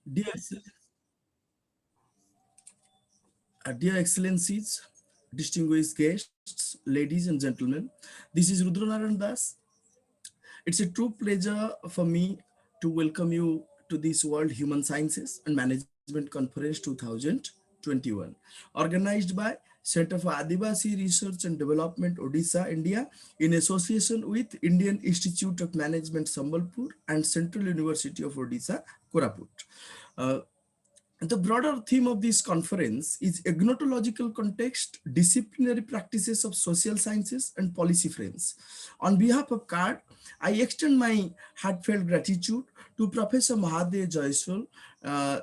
Dear, dear Excellencies, distinguished guests, ladies and gentlemen, this is Rudranarayan Das. It's a true pleasure for me to welcome you to this World Human Sciences and Management Conference 2021, organized by Center for Adivasi Research and Development, Odisha, India, in association with Indian Institute of Management, Sambalpur, and Central University of Odisha, Koraput. Uh, the broader theme of this conference is agnotological context, disciplinary practices of social sciences and policy frames. On behalf of CARD, I extend my heartfelt gratitude to Professor Mahadev Jaiswal,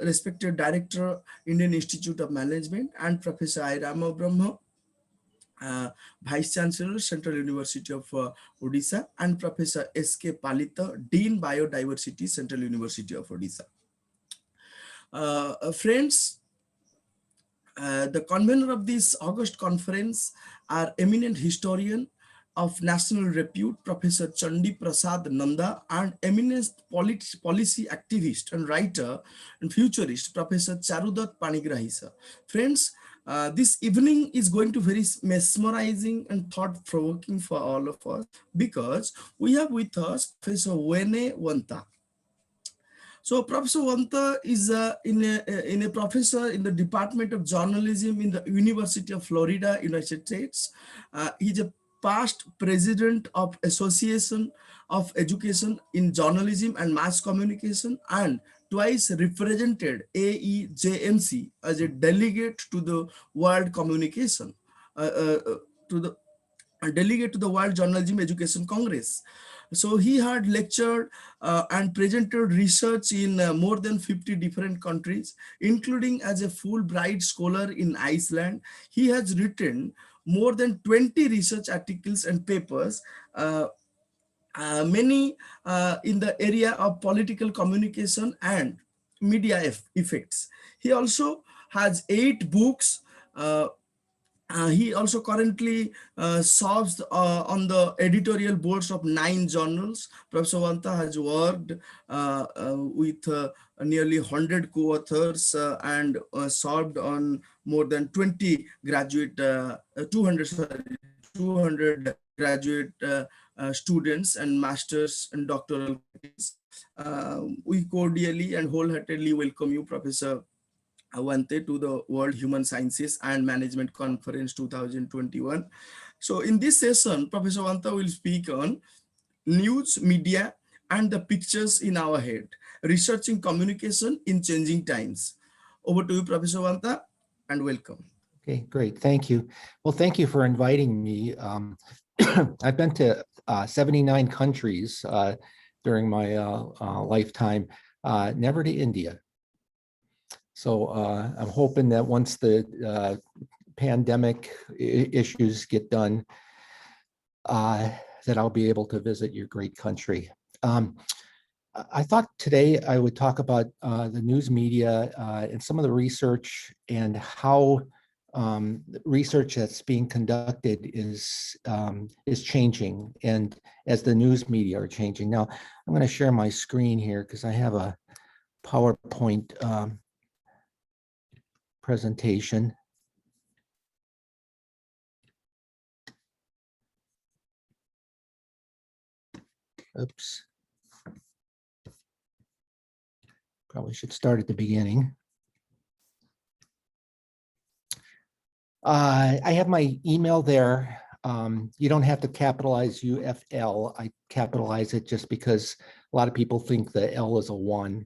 respected Director, Indian Institute of Management, and Professor I. Rama Brahma, Vice Chancellor, Central University of Odisha, and Professor S.K. Palita, Dean Biodiversity, Central University of Odisha. Friends, the convener of this August conference are eminent historian of national repute, Professor Chandi Prasad Nanda, and eminent policy activist and writer and futurist, Professor Charudat Panigrahisa. Friends, this evening is going to be very mesmerizing and thought-provoking for all of us because we have with us Professor Wanta. So Professor Wanta is a professor in the Department of Journalism in the University of Florida, United States. He's a past president of Association of Education in Journalism and Mass Communication, and twice represented AEJMC as a delegate to the World Communication, delegate to the World Journalism Education Congress. So he had lectured and presented research in more than 50 different countries, including as a Fulbright scholar in Iceland. He has written more than 20 research articles and papers, many in the area of political communication and media effects. He also has 8 books. He also currently serves on the editorial boards of 9 journals. Professor Wanta has worked with nearly 100 co-authors and served on more than 20 graduate, 200 graduate students and masters and doctoral. We cordially and wholeheartedly welcome you, Professor Wanta, to the World Human Sciences and Management Conference 2021. So in this session, Professor Wanta will speak on news, media, and the pictures in our head, researching communication in changing times. Over to you, Professor Wanta, and welcome. Okay, great. Thank you. Well, thank you for inviting me. I've been to 79 countries during my lifetime, never to India. So I'm hoping that once the pandemic issues get done, that I'll be able to visit your great country. I thought today I would talk about the news media and some of the research and how research that's being conducted is changing, and as the news media are changing. Now, I'm going to share my screen here because I have a PowerPoint presentation. Oops. Probably should start at the beginning. I have my email there. You don't have to capitalize UFL. I capitalize it just because a lot of people think the L is a 1,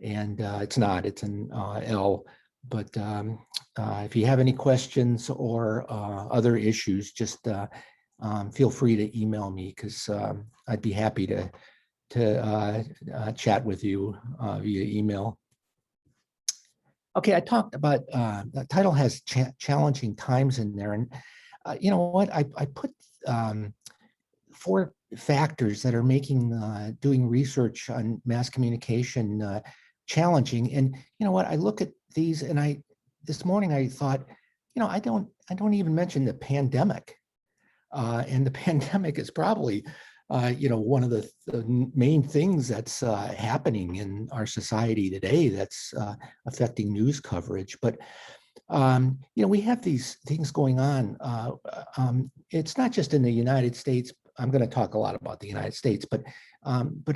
and it's not, it's an L. But if you have any questions or other issues, just feel free to email me, because I'd be happy to chat with you via email. Okay, I talked about, the title has challenging times in there, and you know what, I put 4 factors that are making doing research on mass communication challenging. And you know what, I look at these, and this morning I thought, you know, I don't even mention the pandemic, and the pandemic is probably one of the main things that's happening in our society today that's affecting news coverage. But we have these things going on. It's not just in the United States. I'm going to talk a lot about the United States, but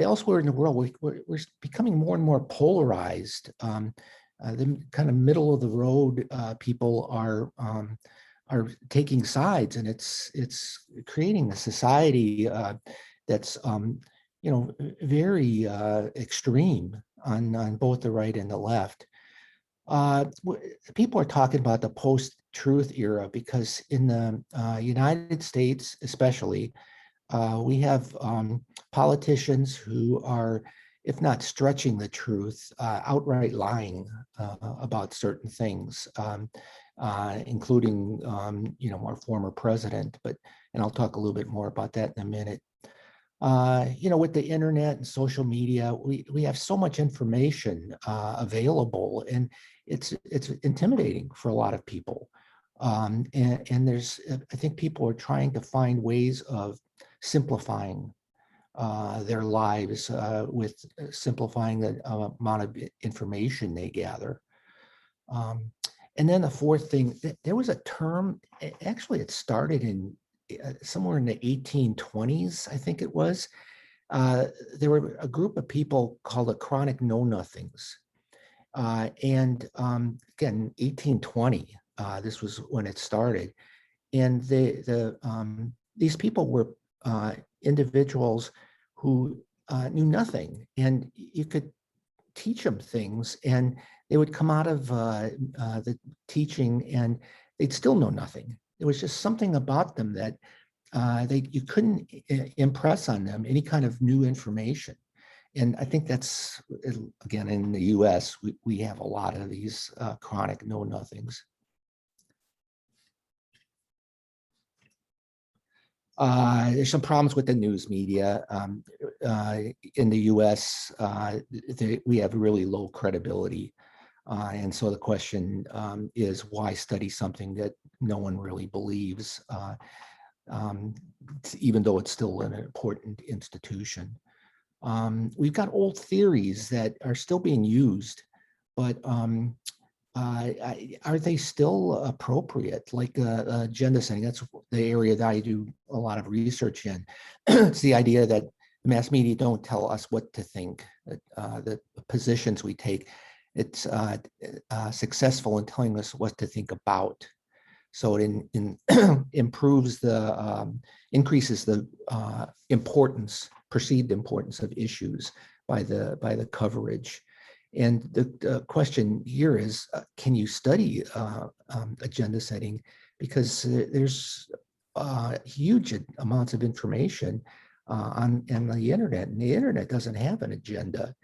elsewhere in the world, we're becoming more and more polarized. The kind of middle of the road people are taking sides, and it's creating a society that's very extreme on both the right and the left. People are talking about the post-truth era because in the United States, especially, we have politicians who are, if not stretching the truth, outright lying about certain things, including, our former president. And I'll talk a little bit more about that in a minute. With the internet and social media, we have so much information available, and it's intimidating for a lot of people. And there's, I think people are trying to find ways of simplifying their lives with simplifying the amount of information they gather. And then the fourth thing, there was a term, actually it started in somewhere in the 1820s, I think it was. There were a group of people called the chronic know-nothings. And again, 1820, this was when it started. And these people were individuals who knew nothing, and you could teach them things, and they would come out of the teaching and they'd still know nothing. There was just something about them that you couldn't impress on them any kind of new information. And I think that's, again, in the US, we have a lot of these chronic know-nothings. There's some problems with the news media. In the US, we have really low credibility. And so the question is, why study something that no one really believes, even though it's still an important institution? We've got old theories that are still being used, but are they still appropriate? Like agenda setting, that's the area that I do a lot of research in. It's the idea that the mass media don't tell us what to think, the positions we take. It's successful in telling us what to think about. So it improves increases the perceived importance of issues by the coverage. And the question here is, can you study agenda setting? Because there's huge amounts of information on the internet, and the internet doesn't have an agenda.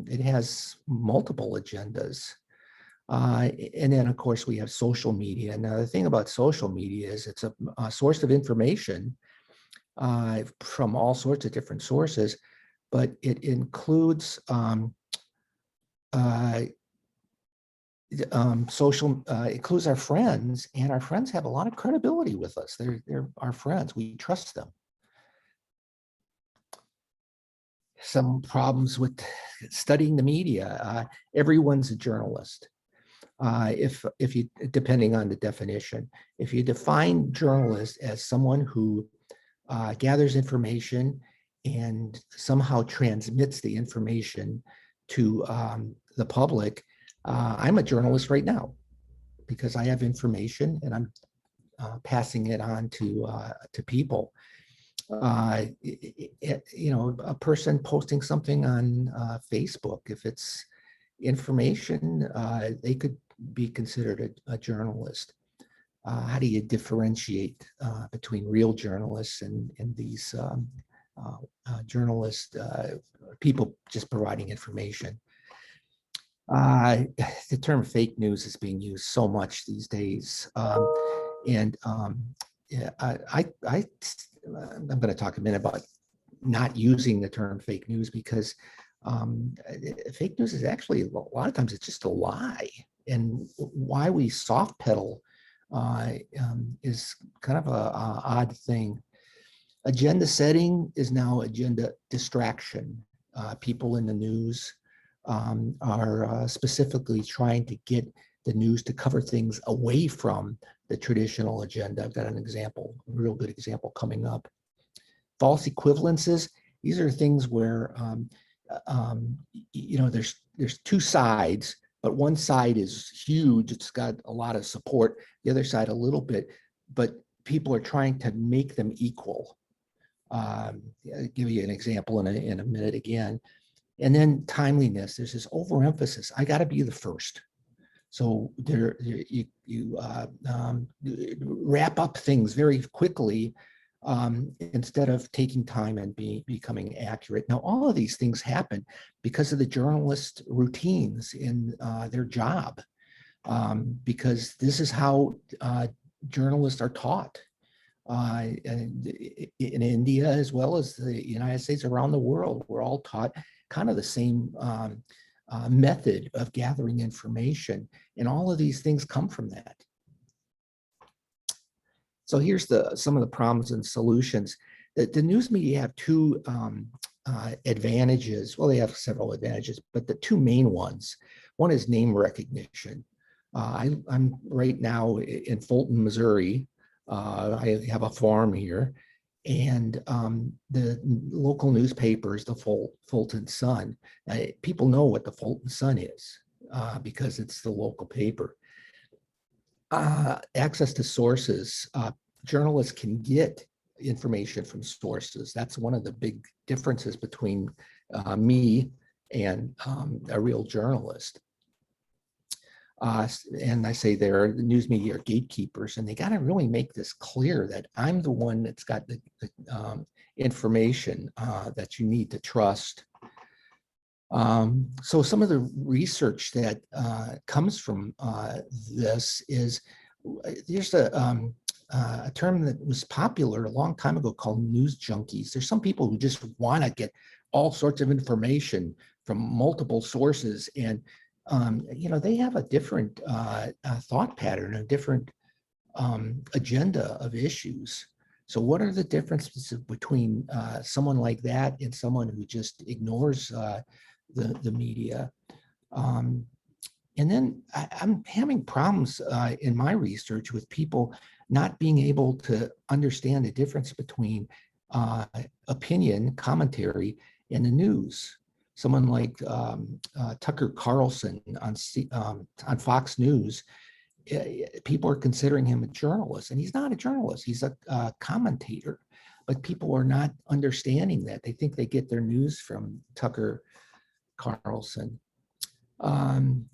It has multiple agendas. And then, of course, we have social media. Now, the thing about social media is it's a source of information from all sorts of different sources, but it includes includes our friends, and our friends have a lot of credibility with us. They're our friends. We trust them. Some problems with studying the media. Everyone's a journalist. If you, depending on the definition, if you define journalist as someone who gathers information and somehow transmits the information to the public, I'm a journalist right now because I have information and I'm passing it on to people. A person posting something on Facebook, if it's information, they could be considered a journalist. How do you differentiate between real journalists and these journalists, people just providing information? The term fake news is being used so much these days. I'm going to talk a minute about not using the term fake news because fake news is actually, a lot of times it's just a lie. And why we soft pedal is kind of a odd thing. Agenda setting is now agenda distraction. People in the news are specifically trying to get the news to cover things away from the traditional agenda. I've got an example, a real good example coming up. False equivalences, these are things where there's two sides, but one side is huge, it's got a lot of support, the other side a little bit, but people are trying to make them equal. I'll give you an example in a minute again. And then timeliness, there's this overemphasis. I got to be the first. So you wrap up things very quickly instead of taking time and becoming accurate. Now, all of these things happen because of the journalist routines in their job, because this is how journalists are taught. In India, as well as the United States, around the world, we're all taught kind of the same method of gathering information. And all of these things come from that. So here's some of the problems and solutions. The news media have two advantages. Well, they have several advantages, but the two main ones. One is name recognition. I'm right now in Fulton, Missouri. I have a farm here, and the local newspapers, the Fulton Sun, people know what the Fulton Sun is because it's the local paper. Access to sources, journalists can get information from sources. That's one of the big differences between me and a real journalist. And I say the news media are gatekeepers, and they got to really make this clear that I'm the one that's got the information that you need to trust. So some of the research that comes from this is, there's a term that was popular a long time ago called news junkies. There's some people who just want to get all sorts of information from multiple sources, and they have a different thought pattern, a different agenda of issues. So what are the differences between someone like that and someone who just ignores the media? And then I'm having problems in my research with people not being able to understand the difference between opinion, commentary, and the news. Someone like Tucker Carlson on Fox News, people are considering him a journalist, and he's not a journalist, he's a commentator. But people are not understanding that. They think they get their news from Tucker Carlson. And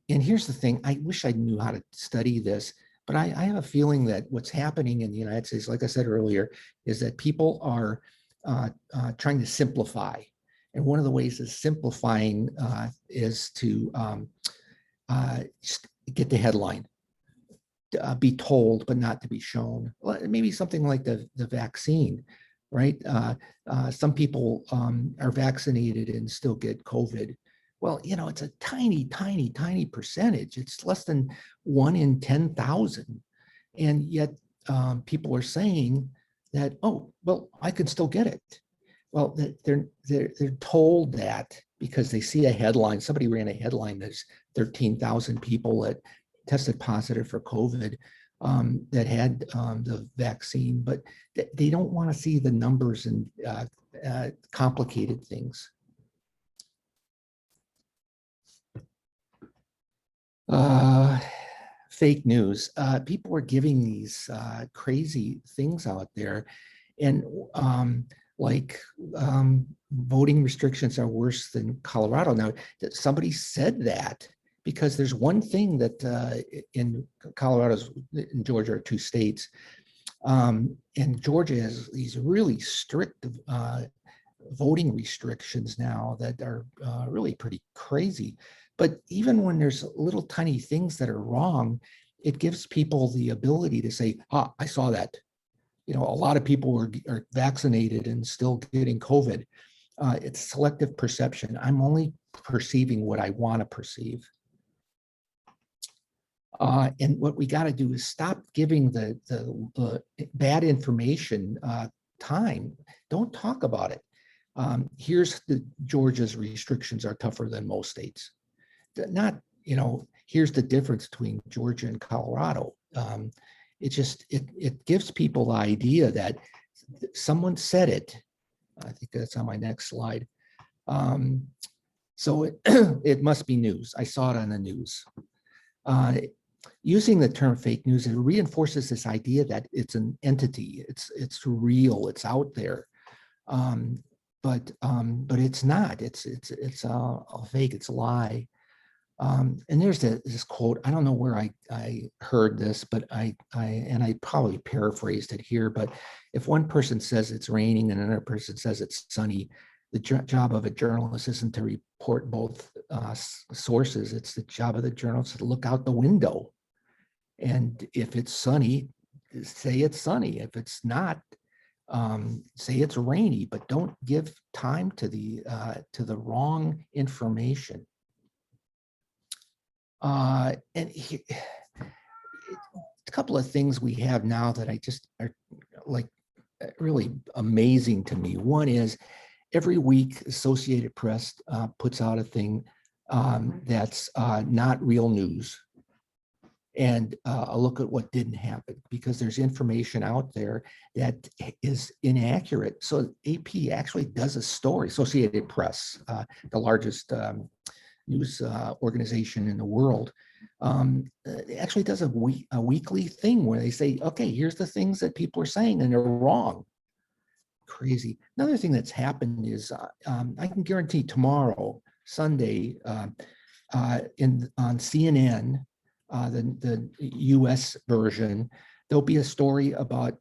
here's the thing, I wish I knew how to study this, but I have a feeling that what's happening in the United States, like I said earlier, is that people are trying to simplify. And one of the ways of simplifying is to get the headline, be told, but not to be shown. Maybe something like the vaccine, right? Some people are vaccinated and still get COVID. Well, it's a tiny, tiny, tiny percentage. It's less than 1 in 10,000. And yet people are saying that, oh, well, I can still get it. Well, they're told that because they see a headline. Somebody ran a headline that's 13,000 people that tested positive for COVID that had the vaccine, but they don't want to see the numbers and complicated things. Fake news. People are giving these crazy things out there, and voting restrictions are worse than Colorado. Now, somebody said that because there's one thing that in Colorado and Georgia are two states, and Georgia has these really strict voting restrictions now that are really pretty crazy. But even when there's little tiny things that are wrong, it gives people the ability to say, I saw that. A lot of people are vaccinated and still getting COVID. It's selective perception. I'm only perceiving what I want to perceive. And what we got to do is stop giving the bad information time. Don't talk about it. Here's the Georgia's restrictions are tougher than most states. Not, here's the difference between Georgia and Colorado. It gives people the idea that someone said it. I think that's on my next slide. So it must be news. I saw it on the news. Using the term fake news, it reinforces this idea that it's an entity, it's real, it's out there, but it's not. It's a fake. It's a lie. And there's this quote. I don't know where I heard this, but I probably paraphrased it here. But if one person says it's raining and another person says it's sunny, the job of a journalist isn't to report both sources. It's the job of the journalist to look out the window. And if it's sunny, say it's sunny. If it's not, say it's rainy. But don't give time to the wrong information. And a couple of things we have now that I just are like really amazing to me. One is every week Associated Press puts out a thing that's not real news. And a look at what didn't happen, because there's information out there that is inaccurate. So AP actually does a story, Associated Press, the largest news organization in the world, actually does a weekly thing where they say, okay, here's the things that people are saying and they're wrong. Crazy. Another thing that's happened is I can guarantee tomorrow, Sunday, on CNN, the US version, there'll be a story about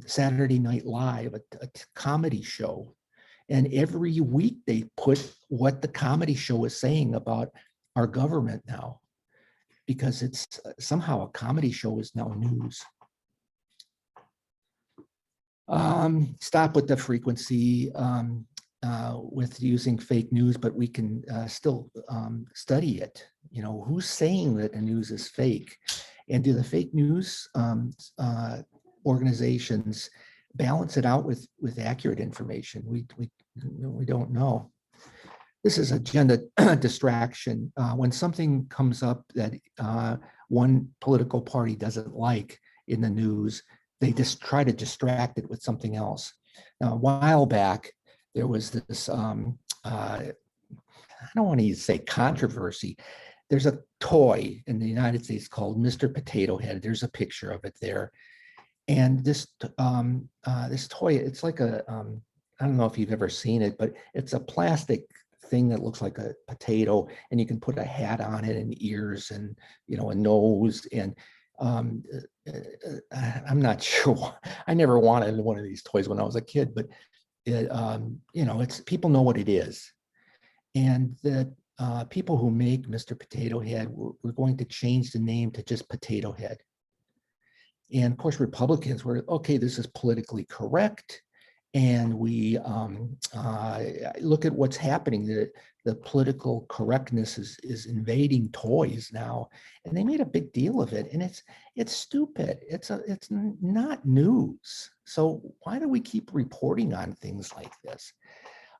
Saturday Night Live, a comedy show. And every week they put what the comedy show is saying about our government now, because it's somehow a comedy show is now news. Stop with the frequency with using fake news, but we can still study it. Who's saying that the news is fake? And do the fake news organizations balance it out with accurate information? We don't know. This is agenda distraction. When something comes up that one political party doesn't like in the news, they just try to distract it with something else. Now, a while back, there was this, I don't want to say controversy. There's a toy in the United States called Mr. Potato Head. There's a picture of it there. And this toy, it's like a, I don't know if you've ever seen it, but it's a plastic thing that looks like a potato, and you can put a hat on it and ears and, a nose. And I'm not sure. I never wanted one of these toys when I was a kid, but it, it's people know what it is. And the people who make Mr. Potato Head, we're going to change the name to just Potato Head. And of course, Republicans were, okay, this is politically correct. And we look at what's happening. The political correctness is invading toys now, and they made a big deal of it. And it's stupid. It's not news. So why do we keep reporting on things like this?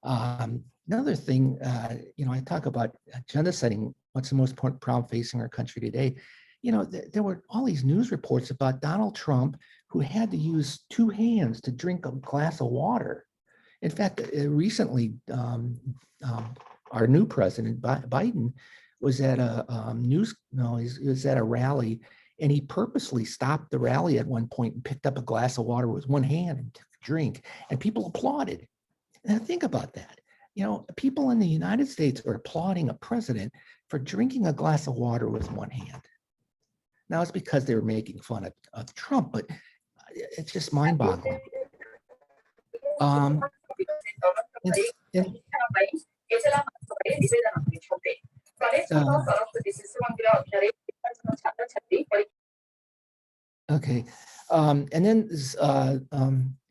Another thing, I talk about agenda setting. What's the most important problem facing our country today? There were all these news reports about Donald Trump, who had to use two hands to drink a glass of water. In fact, recently, our new president, Biden, was at he was at a rally, and he purposely stopped the rally at one point and picked up a glass of water with one hand and took a drink, and people applauded. Now think about that. People in the United States are applauding a president for drinking a glass of water with one hand. Now, it's because they were making fun of Trump, but it's just mind-boggling. Okay, and then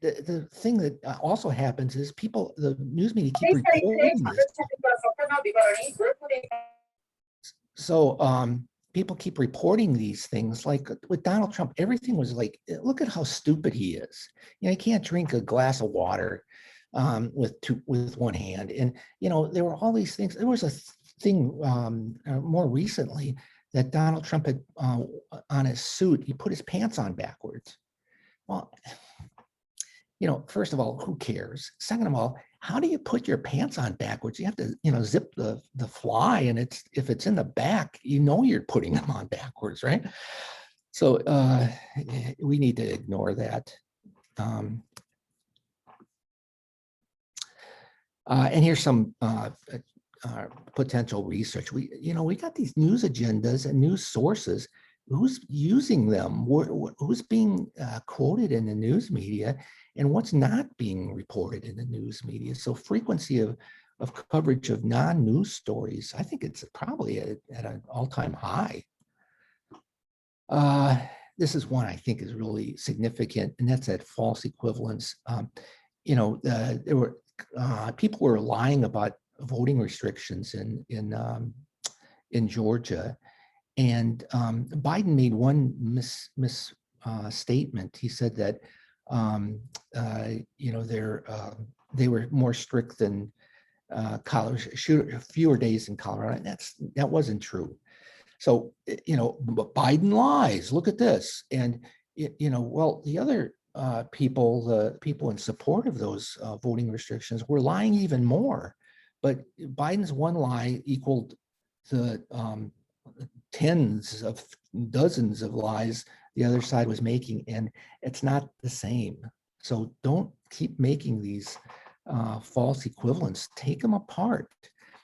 the thing that also happens is the news media keep reporting this. So people keep reporting these things. Like with Donald Trump, everything was like, look at how stupid he is. You know, he can't drink a glass of water with one hand. And, you know, there were all these things. There was a thing more recently that Donald Trump had on his suit, he put his pants on backwards. Well, you know, first of all, who cares? Second of all, how do you put your pants on backwards? You have to, you know, zip the fly, and if it's in the back, you know you're putting them on backwards, right? So we need to ignore that. And here's some potential research. We got these news agendas and news sources. Who's using them? Who's being quoted in the news media, and what's not being reported in the news media? So frequency of coverage of non-news stories, I think it's probably at an all-time high. This is one I think is really significant, and that's that false equivalence. There were people were lying about voting restrictions in Georgia. And Biden made one misstatement. He said that they were more strict than fewer days in Colorado. And that wasn't true. So Biden lies. Look at this. And well, the other the people in support of those voting restrictions were lying even more. But Biden's one lie equaled the dozens of lies the other side was making, and it's not the same. So don't keep making these false equivalents. Take them apart.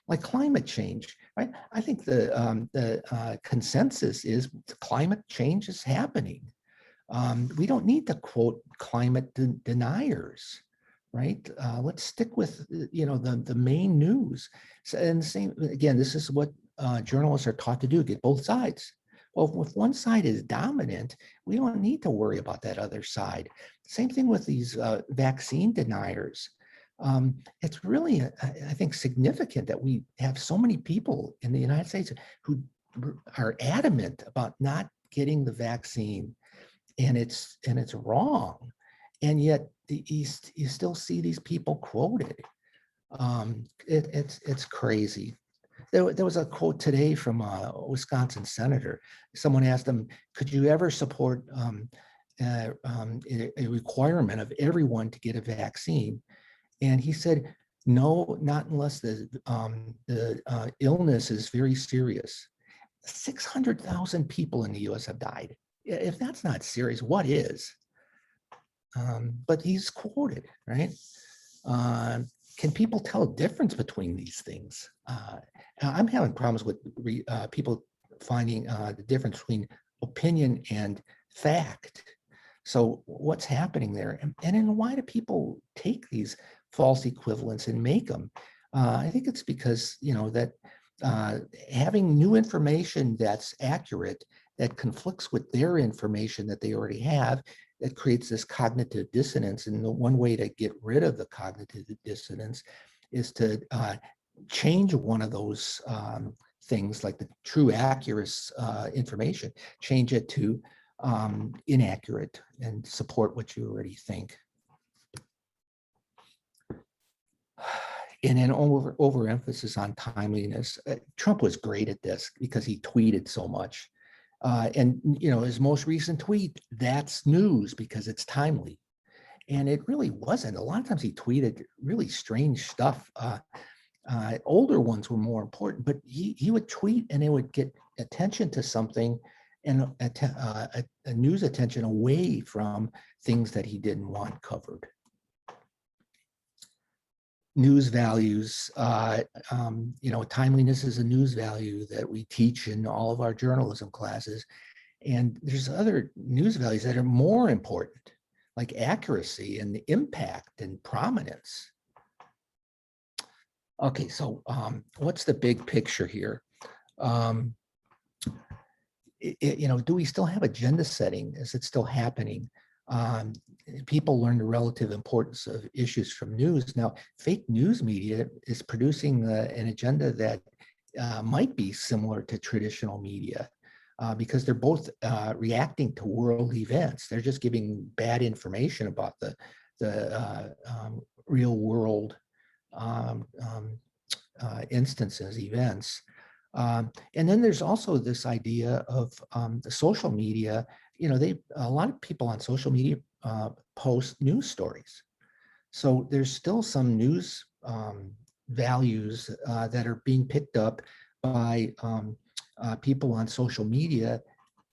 Like climate change, right? I think the consensus is climate change is happening. We don't need to quote climate deniers, right? Let's stick with the main news. So, and the same again, this is what journalists are taught to do, get both sides. Well, if one side is dominant, we don't need to worry about that other side. Same thing with these vaccine deniers. It's really, I think, significant that we have so many people in the United States who are adamant about not getting the vaccine, and it's wrong, and yet you still see these people quoted. It's crazy. There was a quote today from a Wisconsin senator. Someone asked him, could you ever support a requirement of everyone to get a vaccine? And he said, no, not unless the illness is very serious. 600,000 people in the US have died. If that's not serious, what is? But he's quoted, right? Can people tell a difference between these things? I'm having problems with people finding the difference between opinion and fact. So what's happening there? And then why do people take these false equivalents and make them? I think it's because, that having new information that's accurate, that conflicts with their information that they already have, that creates this cognitive dissonance. And the one way to get rid of the cognitive dissonance is to change one of those things, like the true accurate information, change it to inaccurate and support what you already think. And then overemphasis on timeliness. Trump was great at this because he tweeted so much. And his most recent tweet, that's news because it's timely. And it really wasn't. A lot of times he tweeted really strange stuff. Older ones were more important, but he would tweet and it would get attention to something and a news attention away from things that he didn't want covered. News values, timeliness is a news value that we teach in all of our journalism classes. And there's other news values that are more important, like accuracy and impact and prominence. Okay, so what's the big picture here? Do we still have agenda setting? Is it still happening? People learn the relative importance of issues from news. Now, fake news media is producing an agenda that might be similar to traditional media. because they're both reacting to world events. They're just giving bad information about the real world instances, events. And then there's also this idea of the social media. You know, a lot of people on social media post news stories. So there's still some news values that are being picked up by people on social media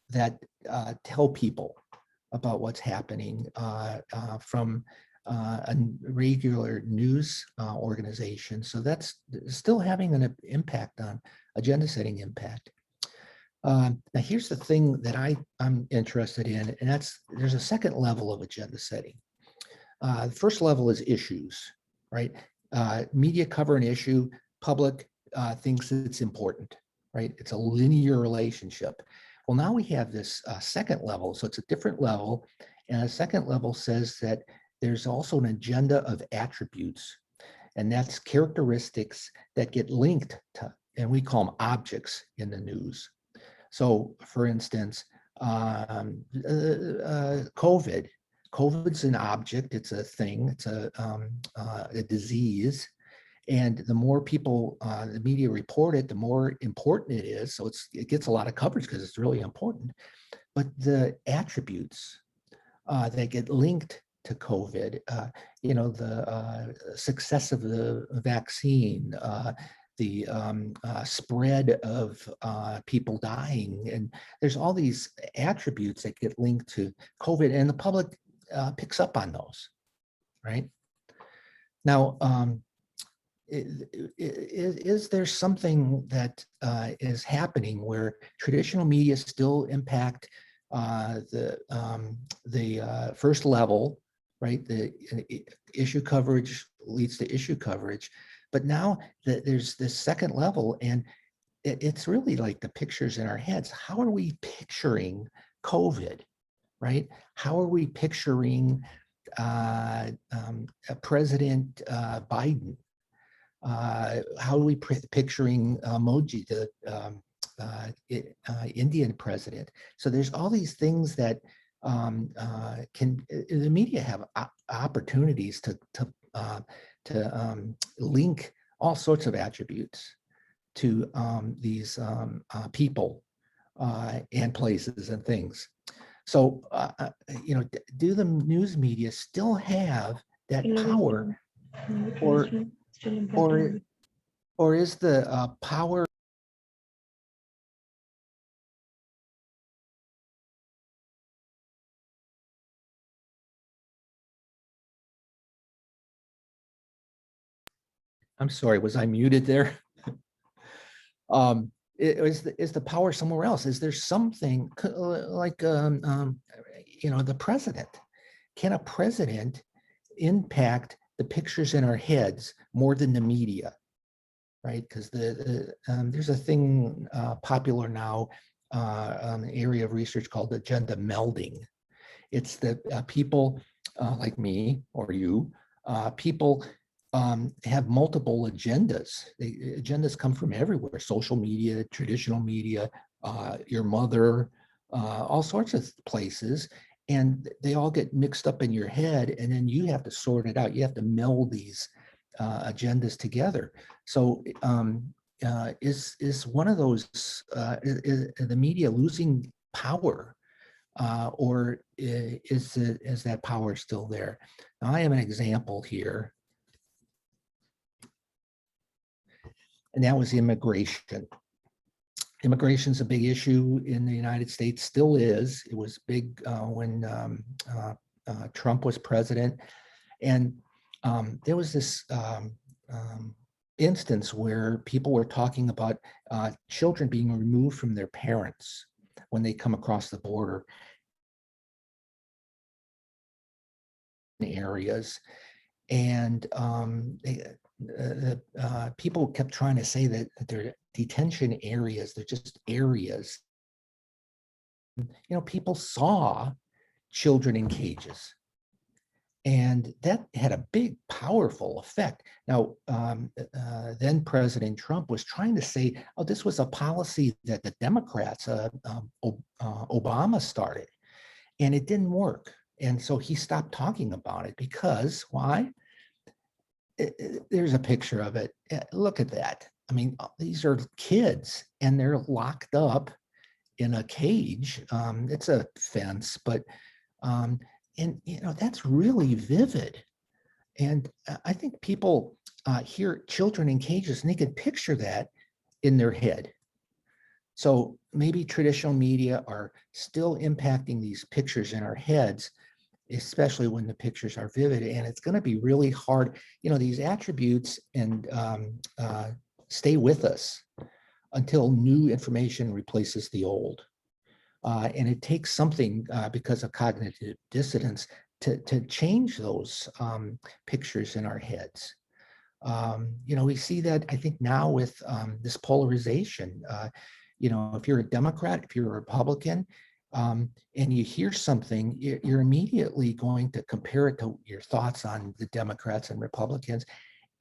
that tell people about what's happening from a regular news organization. So that's still having an impact on agenda setting impact. Now here's the thing that I'm interested in, and there's a second level of agenda setting. The first level is issues, right? Media cover an issue, public thinks it's important, right? It's a linear relationship. Well, now we have this second level, so it's a different level, and a second level says that there's also an agenda of attributes, and that's characteristics that get linked to, and we call them objects in the news. So, for instance, COVID's an object, it's a thing, it's a disease. And the more people, the media report it, the more important it is. So it gets a lot of coverage because it's really important. But the attributes that get linked to COVID, you know, the success of the vaccine, the spread of people dying, and there's all these attributes that get linked to COVID, and the public picks up on those, right? Now, is there something that is happening where traditional media still impact the first level, right? The issue coverage leads to issue coverage, but now there's this second level, and it's really like the pictures in our heads. How are we picturing COVID, right? How are we picturing President Biden? How are we picturing Modi, the Indian president? So there's all these things that the media have opportunities to link all sorts of attributes to these people and places and things. So, you know, do the news media still have that power, or is the power? I'm sorry, was I muted there? Is the power somewhere else? Is there something like, you know, the president? Can a president impact the pictures in our heads more than the media, right? Because there's a thing popular now, an area of research called agenda melding. It's that people like me or you, people have multiple agendas. Agendas come from everywhere: social media, traditional media, your mother, all sorts of places, and they all get mixed up in your head, and then you have to sort it out. You have to meld these agendas together. So is one of those, is the media losing power, or is that power still there? Now, I have an example here, and that was immigration. Immigration is a big issue in the United States, still is. It was big when Trump was president. And there was this instance where people were talking about children being removed from their parents when they come across the border areas. And people kept trying to say that they're detention areas, they're just areas. You know, people saw children in cages. And that had a big, powerful effect. Now, then President Trump was trying to say, oh, this was a policy that the Democrats, Obama started, and it didn't work. And so he stopped talking about it because why? There's a picture of it. Look at that. I mean, these are kids and they're locked up in a cage. It's a fence, but and that's really vivid. And I think people hear children in cages and they can picture that in their head. So maybe traditional media are still impacting these pictures in our heads, especially when the pictures are vivid. And it's going to be really hard. These attributes and stay with us until new information replaces the old. And it takes something because of cognitive dissonance to change those pictures in our heads. We see that, I think, now with this polarization. If you're a Democrat, if you're a Republican, and you hear something, you're immediately going to compare it to your thoughts on the Democrats and Republicans.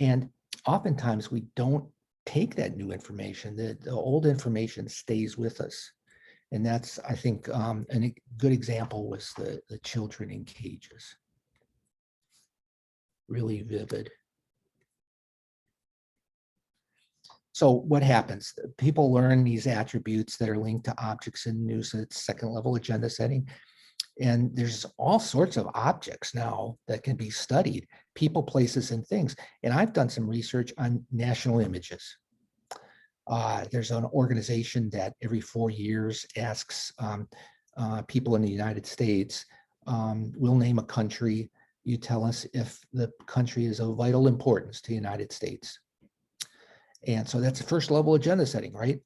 And oftentimes we don't take that new information. The old information stays with us. And that's, I think, a good example was the children in cages. Really vivid. So what happens? People learn these attributes that are linked to objects in news. It's second level agenda setting. And there's all sorts of objects now that can be studied, people, places, and things. And I've done some research on national images. There's an organization that every 4 years asks people in the United States, we'll name a country, you tell us if the country is of vital importance to the United States. And so that's the first level agenda setting, right?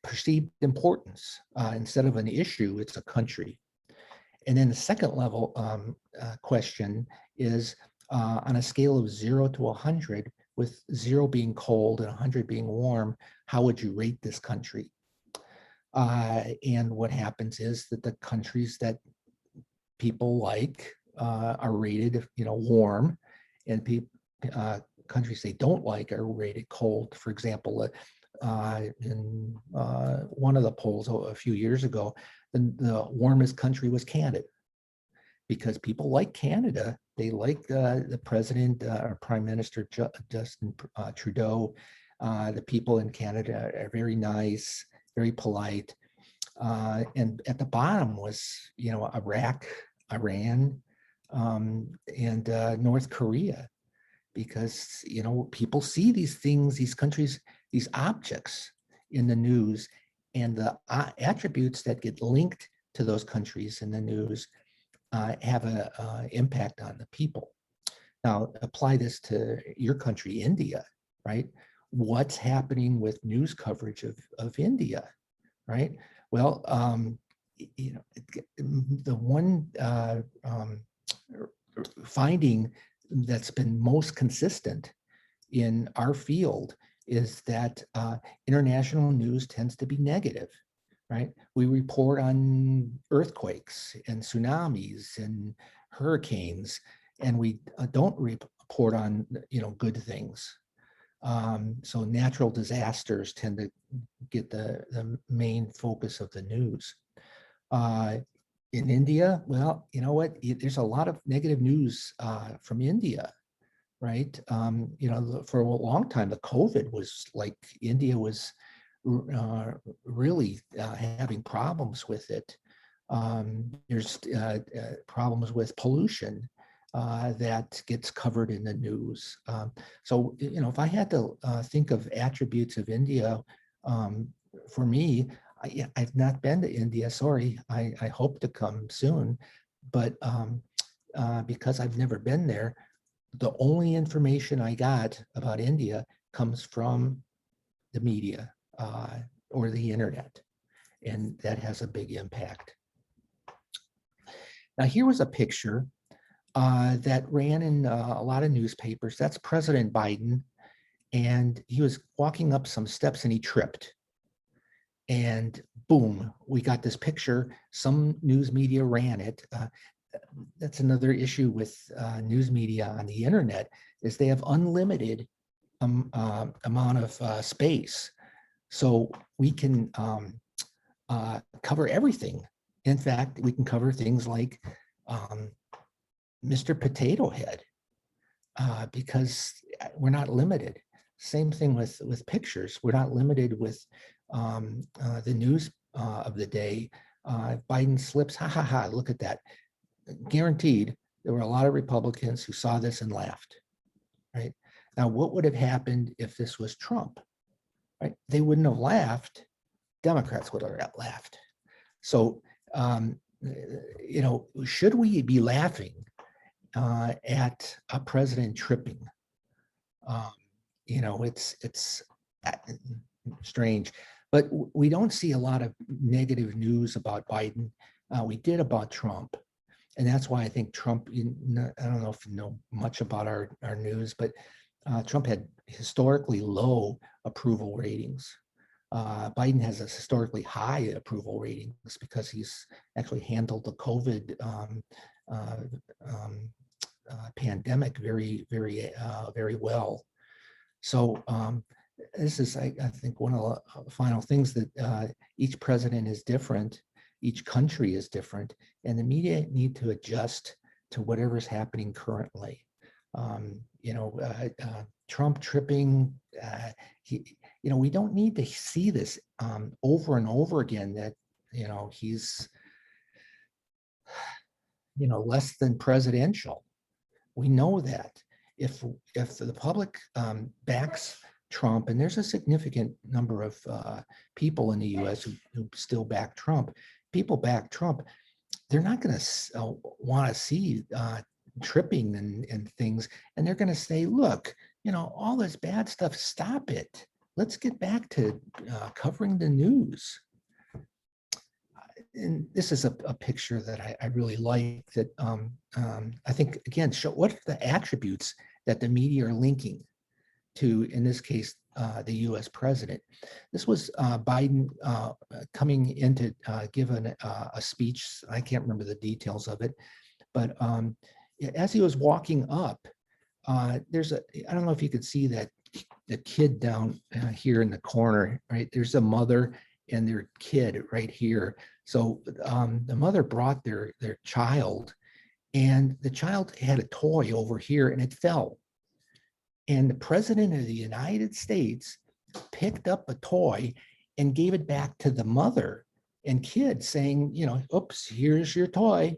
Perceived importance. Instead of an issue, it's a country. And then the second level question is on a scale of 0 to 100, with 0 being cold and 100 being warm, how would you rate this country? And what happens is that the countries that people like are rated, warm, and countries they don't like are rated cold. For example, in one of the polls a few years ago, the warmest country was Canada, because people like Canada. They like the president or Prime Minister Justin Trudeau. The people in Canada are very nice, very polite. And at the bottom was, Iraq, Iran, and North Korea, because, people see these things, these countries, these objects in the news, and the attributes that get linked to those countries in the news have an impact on the people. Now, apply this to your country, India, right? What's happening with news coverage of India, right? Well, the one finding that's been most consistent in our field is that international news tends to be negative, right? We report on earthquakes and tsunamis and hurricanes, and we don't report on, good things. So natural disasters tend to get the main focus of the news. In India, well, you know what? There's a lot of negative news from India, right? For a long time, the COVID was like India was really having problems with it. There's problems with pollution that gets covered in the news. So, if I had to think of attributes of India, for me, I've not been to India, sorry. I hope to come soon, but because I've never been there, the only information I got about India comes from the media or the internet, and that has a big impact. Now, here was a picture that ran in a lot of newspapers. That's President Biden, and he was walking up some steps and he tripped. And boom, we got this picture. Some news media ran it. that's another issue with news media on the internet, is they have unlimited amount of space. So we can cover everything. In fact, we can cover things like Mr. Potato Head because we're not limited. Same thing with pictures. We're not limited with the news of the day. Biden slips, ha ha ha, look at that. Guaranteed, there were a lot of Republicans who saw this and laughed, right? Now, what would have happened if this was Trump, right? They wouldn't have laughed. Democrats would have laughed. So, you know, should we be laughing at a president tripping? You know, it's strange, but we don't see a lot of negative news about Biden. We did about Trump. And that's why I think Trump, I don't know if you know much about our news, but Trump had historically low approval ratings. Biden has a historically high approval ratings because he's actually handled the COVID pandemic very, very well. So this is, I think, one of the final things that each president is different. Each country is different, and the media need to adjust to whatever's happening currently. You know, Trump tripping, you know, we don't need to see this over and over again that, you know, he's, you know, less than presidential. We know that. If the public backs Trump, and there's a significant number of people in the US who still back Trump, people back Trump, they're not going to want to see tripping and things. And they're going to say, look, you know, all this bad stuff, stop it. Let's get back to covering the news. And this is a picture that I really like that I think, again, show what are the attributes that the media are linking to, in this case, the US president. This was Biden coming in to give a speech. I can't remember the details of it, but as he was walking up, there's I don't know if you could see that the kid down here in the corner, right? There's a mother and their kid right here. So the mother brought their child, and the child had a toy over here and it fell. And the president of the United States picked up a toy and gave it back to the mother and kid, saying, you know, oops, here's your toy.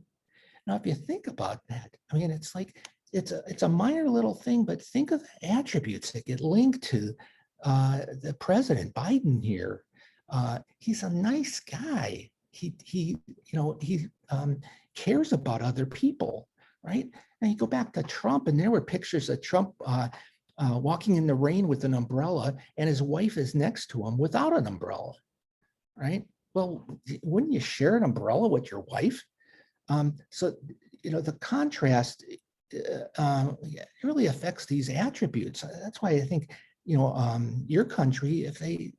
Now, if you think about that, I mean, it's like, it's a minor little thing, but think of the attributes that get linked to the president Biden here. He's a nice guy. He you know, he cares about other people, right? And you go back to Trump, and there were pictures of Trump walking in the rain with an umbrella, and his wife is next to him without an umbrella, right? Well, wouldn't you share an umbrella with your wife? So, you know, the contrast really affects these attributes. That's why I think, you know, your country, if they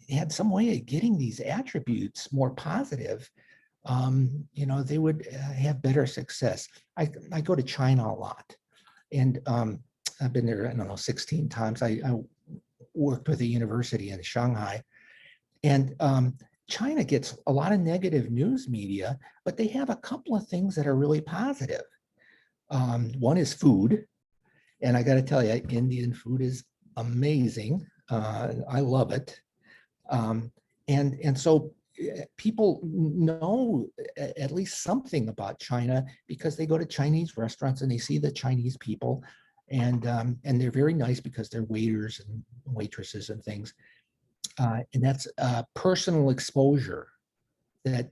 had some way of getting these attributes more positive, you know, they would have better success. I go to China a lot, and I've been there, I don't know, 16 times. I worked with a university in Shanghai, and China gets a lot of negative news media, but they have a couple of things that are really positive. One is food, and I got to tell you, Indian food is amazing. I love it, and so people know at least something about China because they go to Chinese restaurants and they see the Chinese people, and they're very nice because they're waiters and waitresses and things. And that's personal exposure that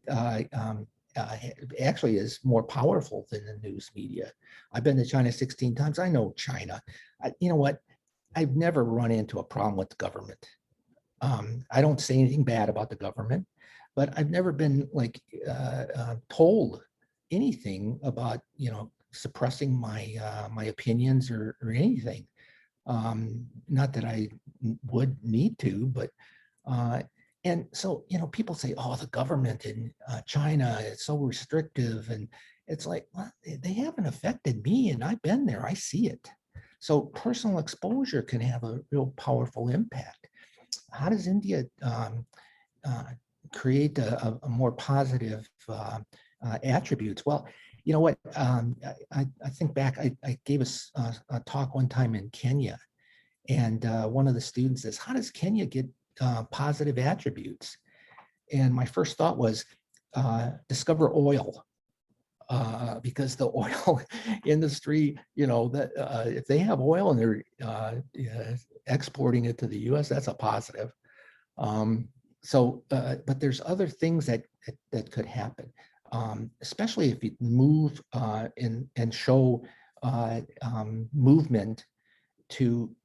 actually is more powerful than the news media. I've been to China 16 times. I know China. You know what? I've never run into a problem with the government. I don't say anything bad about the government, but I've never been like told anything about, you know, suppressing my my opinions or anything. Not that I would need to, but and so, you know, people say, oh, the government in China is so restrictive, and it's like, well, they haven't affected me, and I've been there. I see it. So personal exposure can have a real powerful impact. How does India create a more positive attributes? Well, you know what? I think back. I gave a talk one time in Kenya, and one of the students says, "How does Kenya get positive attributes?" And my first thought was, discover oil. Because the oil industry, that if they have oil and they're exporting it to the U.S., that's a positive. But there's other things that could happen, especially if you move and show movement to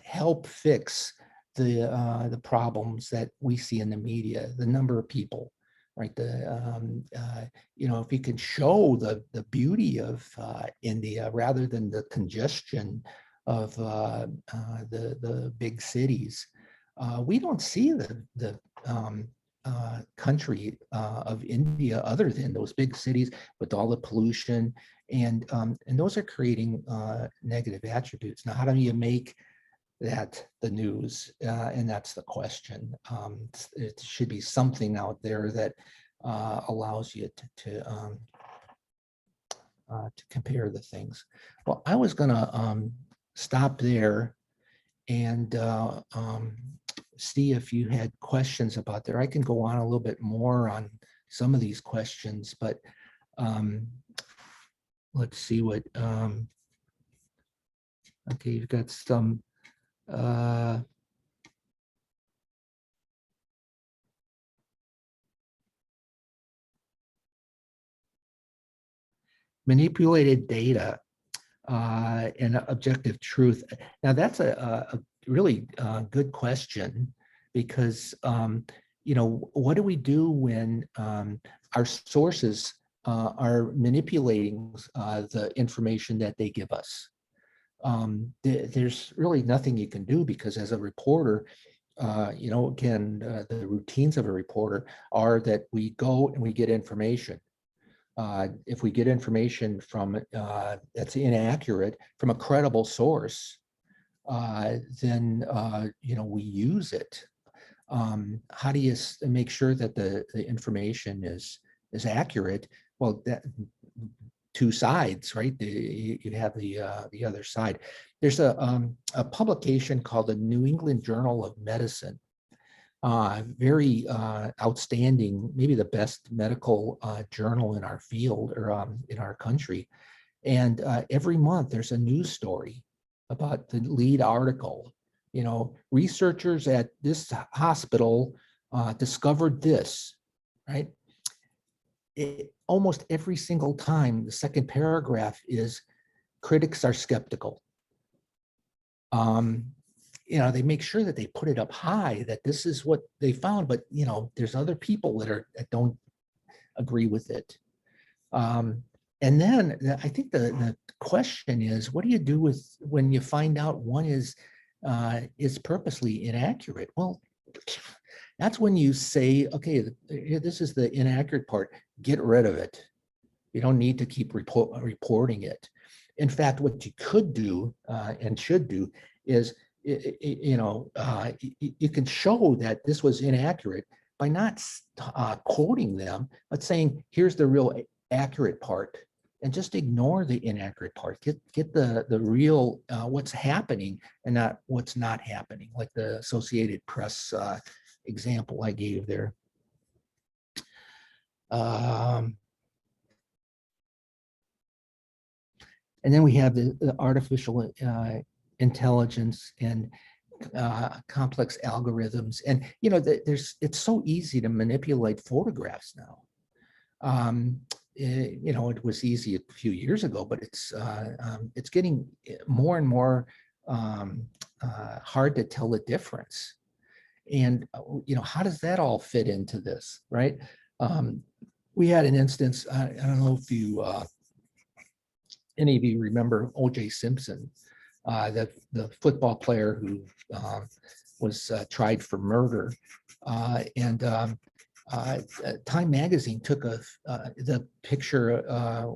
help fix the problems that we see in the media, the number of people, right? If you can show the beauty of India rather than the congestion of the big cities. We don't see the country of India other than those big cities with all the pollution, and those are creating negative attributes. Now, how do you make that the news? And that's the question. It should be something out there that allows you to compare the things. Well, I was going to stop there and see if you had questions about there. I can go on a little bit more on some of these questions, but let's see what, okay, you've got some, manipulated data and objective truth. Now that's a really good question, because what do we do when our sources are manipulating the information that they give us? There's really nothing you can do, because as a reporter, again, the routines of a reporter are that we go and we get information. If we get information from that's inaccurate from a credible source, then we use it. How do you make sure that the information is accurate? Well, that two sides, right? You have the other side. There's a publication called the New England Journal of Medicine. Very outstanding, maybe the best medical journal in our field or in our country. And every month there's a news story about the lead article. Researchers at this hospital discovered this, right? Almost every single time, the second paragraph is critics are skeptical. They make sure that they put it up high, that this is what they found, but there's other people that don't agree with it. And then I think the question is, what do you do when you find out one is purposely inaccurate? Well, that's when you say, okay, this is the inaccurate part, get rid of it. You don't need to keep reporting it. In fact, what you could do and should do is, you can show that this was inaccurate by not quoting them, but saying, here's the real accurate part, and just ignore the inaccurate part. Get the real what's happening and not what's not happening, like the Associated Press example I gave there. And then we have the artificial intelligence and complex algorithms, and it's so easy to manipulate photographs now. It was easy a few years ago, but it's getting more and more hard to tell the difference. And how does that all fit into this, right? We had an instance. I don't know if you any of you remember O.J. Simpson, the football player who was tried for murder, and Time magazine took the picture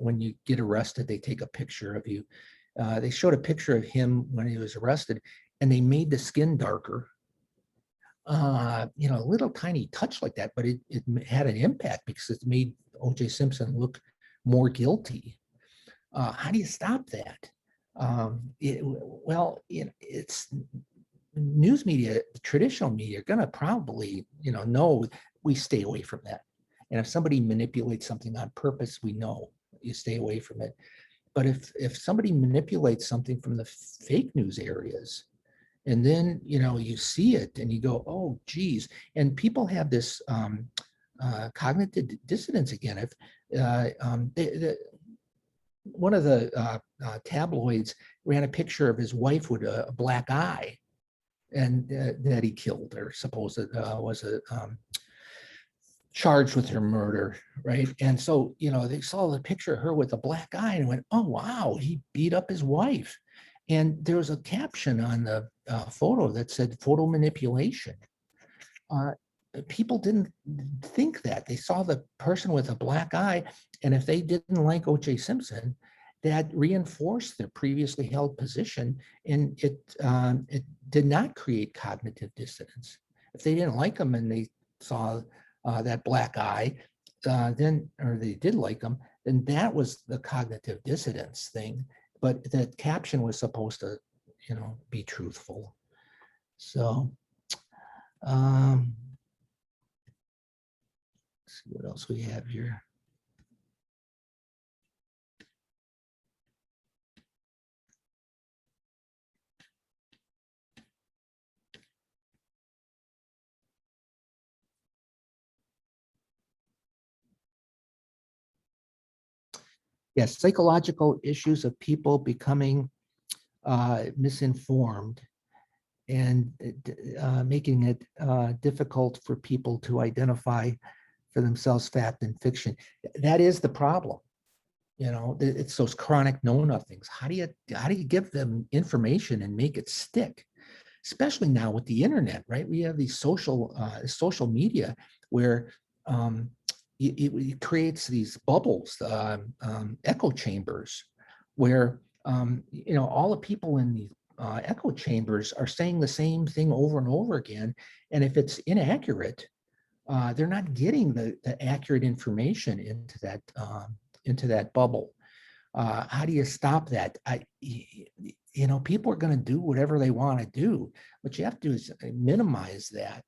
when you get arrested, they take a picture of you. They showed a picture of him when he was arrested, and they made the skin darker. A little tiny touch like that, but it had an impact because it made O.J. Simpson look more guilty. How do you stop that? It's news media, traditional media are going to probably, know we stay away from that. And if somebody manipulates something on purpose, we know you stay away from it. But if somebody manipulates something from the fake news areas, and then, you see it and you go, oh, geez. And people have this cognitive dissonance again. If one of the tabloids ran a picture of his wife with a black eye, and that he killed, or supposed was charged with her murder, right? And so, they saw the picture of her with a black eye and went, oh, wow, he beat up his wife. And there was a caption on the photo that said photo manipulation. People didn't think that. They saw the person with a black eye, and if they didn't like O.J. Simpson, that reinforced their previously held position, and it did not create cognitive dissonance. If they didn't like him and they saw that black eye, or they did like him, then that was the cognitive dissonance thing. But that caption was supposed to, be truthful. So, let's see what else we have here. Yes, psychological issues of people becoming misinformed and making it difficult for people to identify for themselves fact and fiction. That is the problem. It's those chronic know-nothings. How do you give them information and make it stick? Especially now with the internet, right? We have these social media where it creates these bubbles, echo chambers, where all the people in the echo chambers are saying the same thing over and over again, and if it's inaccurate, they're not getting the accurate information into that bubble. How do you stop that? People are going to do whatever they want to do. What you have to do is minimize that.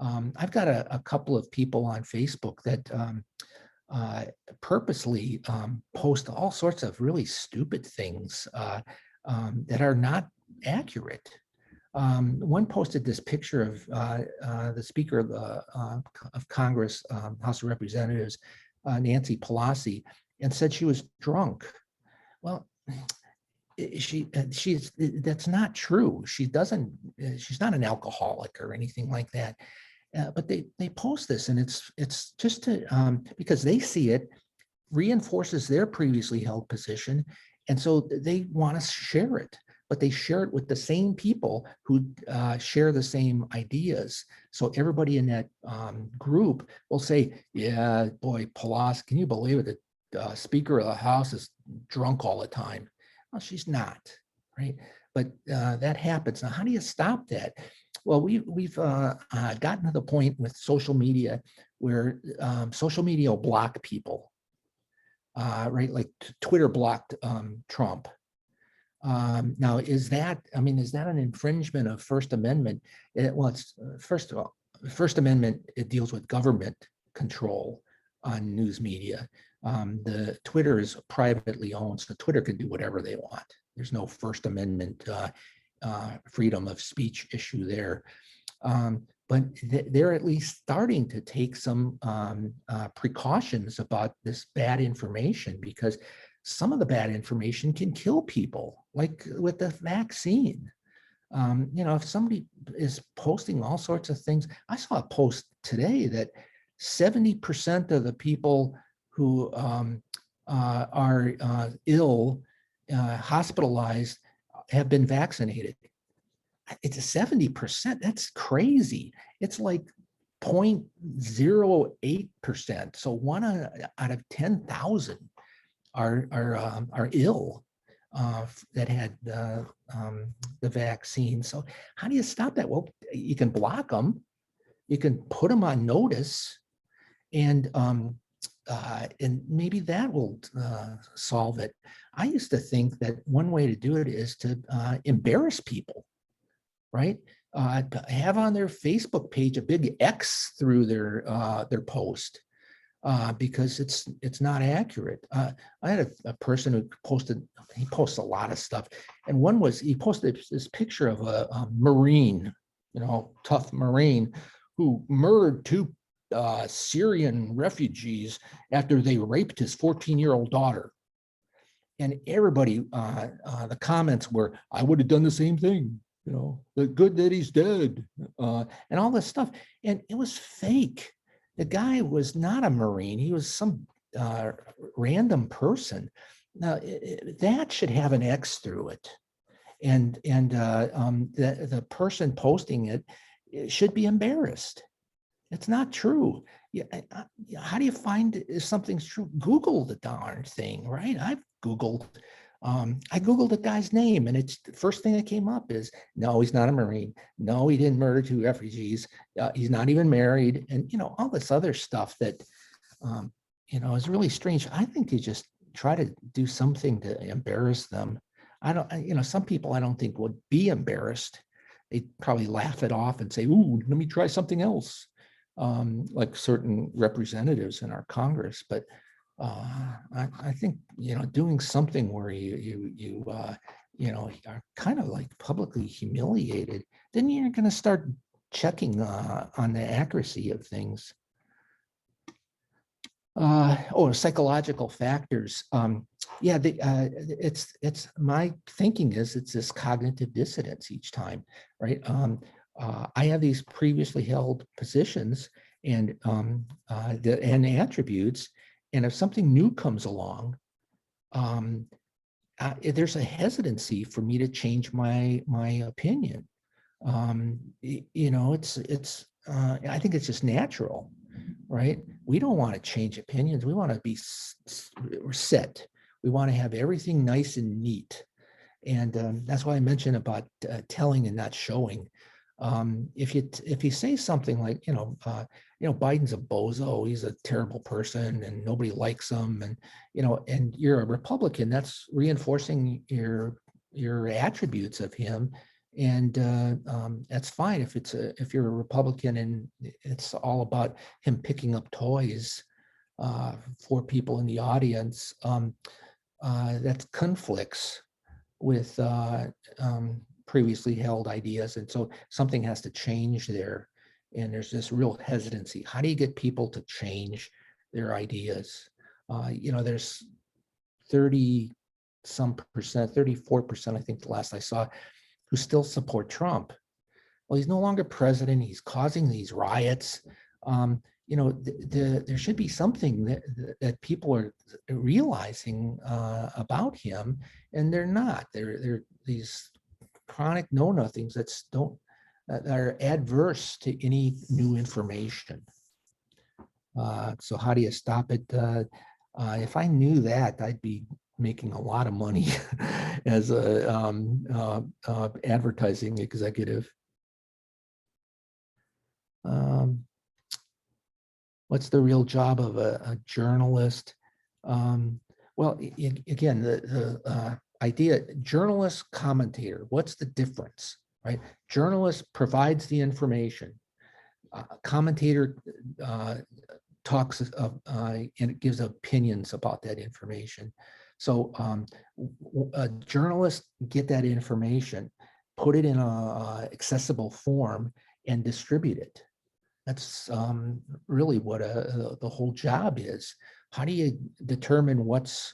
I've got a couple of people on Facebook that purposely post all sorts of really stupid things that are not accurate. One posted this picture of the Speaker of Congress, House of Representatives, Nancy Pelosi, and said she was drunk. Well, that's not true. She's not an alcoholic or anything like that. But they post this, and it's just to because they see it reinforces their previously held position, and so they want to share it. But they share it with the same people who share the same ideas. So everybody in that group will say, "Yeah, boy, Pelosi, can you believe it? The Speaker of the House is drunk all the time." Well, she's not, right? But that happens. Now, how do you stop that? Well, we've gotten to the point with social media where social media will block people, right? Like Twitter blocked Trump. Now, is that an infringement of First Amendment? It's first of all, First Amendment, it deals with government control on news media. The Twitter is privately owned, so Twitter can do whatever they want. There's no First Amendment freedom of speech issue there. But they're at least starting to take some precautions about this bad information, because some of the bad information can kill people, like with the vaccine. If somebody is posting all sorts of things, I saw a post today that 70% of the people who are ill, hospitalized, have been vaccinated. It's a 70%. That's crazy. It's like 0.08%. So one out of 10,000 are ill that had the vaccine. So how do you stop that? Well, you can block them, you can put them on notice, and maybe that will solve it. I used to think that one way to do it is to embarrass people, right? Have on their Facebook page a big X through their post because it's not accurate. I had a person who he posts a lot of stuff, and one was he posted this picture of a Marine, tough Marine who murdered two Syrian refugees after they raped his 14-year-old daughter. And everybody, the comments were, I would have done the same thing. The good that he's dead, and all this stuff. And it was fake. The guy was not a Marine. He was some random person. Now, that should have an X through it. And the person posting it should be embarrassed. It's not true. How do you find if something's true? Google the darn thing, right? I Googled the guy's name, and it's the first thing that came up is, no, he's not a Marine. No, he didn't murder two refugees. He's not even married. And, all this other stuff that, is really strange. I think you just try to do something to embarrass them. Some people I don't think would be embarrassed. They'd probably laugh it off and say, ooh, let me try something else. Like certain representatives in our Congress, but I think doing something where you are kind of like publicly humiliated, then you're going to start checking on the accuracy of things. Psychological factors. It's my thinking is it's this cognitive dissonance each time, right? I have these previously held positions and attributes, and if something new comes along, there's a hesitancy for me to change my opinion. It's I think it's just natural, right? We don't want to change opinions. We want to be set. We want to have everything nice and neat, and that's why I mentioned about telling and not showing. If you say something like, Biden's a bozo, he's a terrible person and nobody likes him, and and you're a Republican, that's reinforcing your attributes of him, and that's fine if you're a Republican and it's all about him picking up toys for people in the audience. That conflicts with previously held ideas. And so something has to change there. And there's this real hesitancy. How do you get people to change their ideas? There's 34%, I think the last I saw, who still support Trump. Well, he's no longer president. He's causing these riots. There should be something that people are realizing about him, and they're not. They're these chronic know-nothings that are adverse to any new information. So how do you stop it? If I knew that, I'd be making a lot of money as a advertising executive. What's the real job of a journalist? Well, again, the idea, journalist, commentator, what's the difference, right? Journalist provides the information. Commentator talks and gives opinions about that information. So a journalist get that information, put it in a accessible form, and distribute it. That's really what the whole job is. How do you determine what's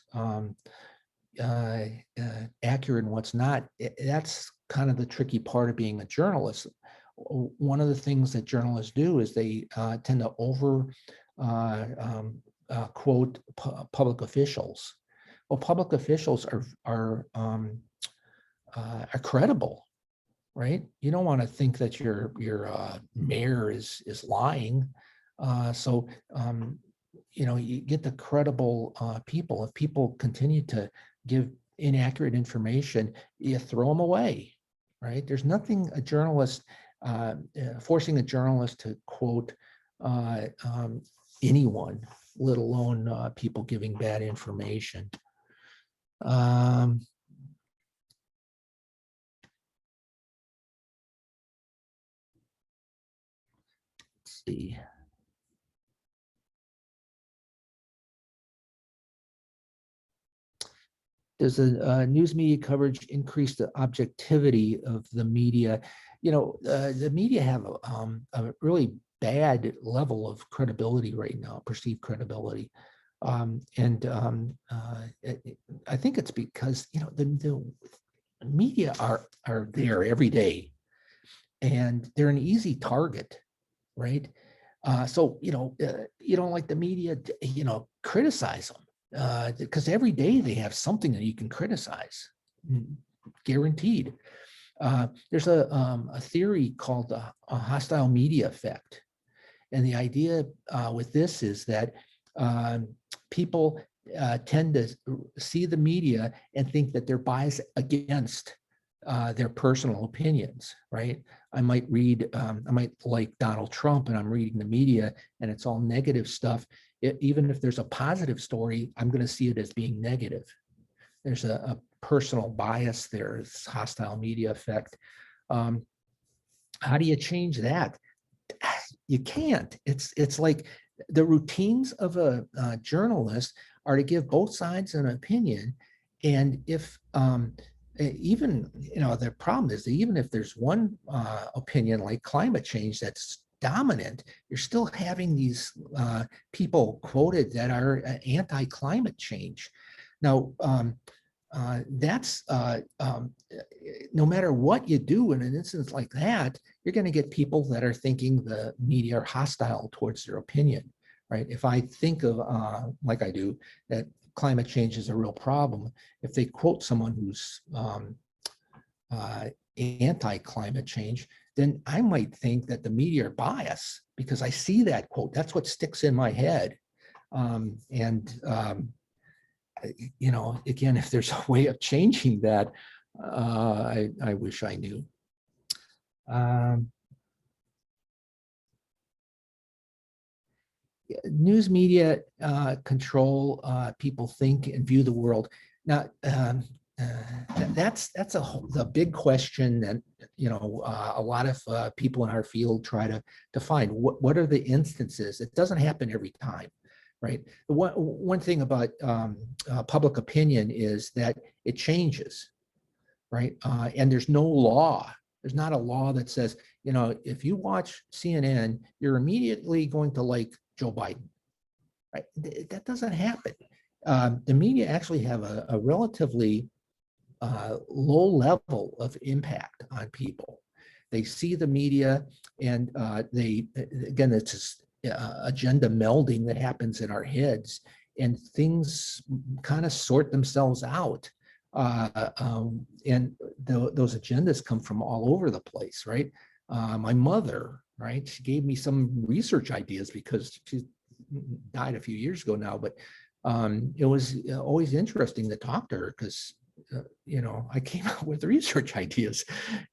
accurate and what's not? That's kind of the tricky part of being a journalist. One of the things that journalists do is they tend to over quote public officials. Well, public officials are credible. right? You don't want to think that your mayor is lying. So you get the credible people. If people continue to give inaccurate information, you throw them away, right? There's nothing a journalist forcing a journalist to quote anyone, let alone people giving bad information. Let's see. Does the news media coverage increase the objectivity of the media? The media have a really bad level of credibility right now, perceived credibility. I think it's because, the media are there every day and they're an easy target, right? So, you don't like the media, criticize them. Because every day they have something that you can criticize, guaranteed. There's a theory called a hostile media effect. And the idea with this is that people tend to see the media and think that they're biased against their personal opinions, right? I might like Donald Trump and I'm reading the media and it's all negative stuff. Even if there's a positive story, I'm going to see it as being negative. There's a personal bias there. It's hostile media effect. How do you change that? You can't. It's like the routines of a journalist are to give both sides an opinion. And if even, the problem is that even if there's one opinion like climate change that's dominant, you're still having these people quoted that are anti-climate change. Now, that's no matter what you do in an instance like that, you're going to get people that are thinking the media are hostile towards their opinion, right? If I think of, like I do, that climate change is a real problem, if they quote someone who's anti-climate change, then I might think that the media are biased because I see that quote. That's what sticks in my head. Again, if there's a way of changing that, I wish I knew. News media control people think and view the world. Now, that's the big question that a lot of people in our field try to find. What are the instances? It doesn't happen every time, right? One thing about public opinion is that it changes, right? And there's no law. There's not a law that says, if you watch CNN, you're immediately going to like Joe Biden, right? That doesn't happen. The media actually have a relatively low level of impact on people. They see the media and again, it's this agenda melding that happens in our heads and things kind of sort themselves out. And those agendas come from all over the place, right? My mother, right? She gave me some research ideas because she died a few years ago now, but it was always interesting to talk to her because, I came up with research ideas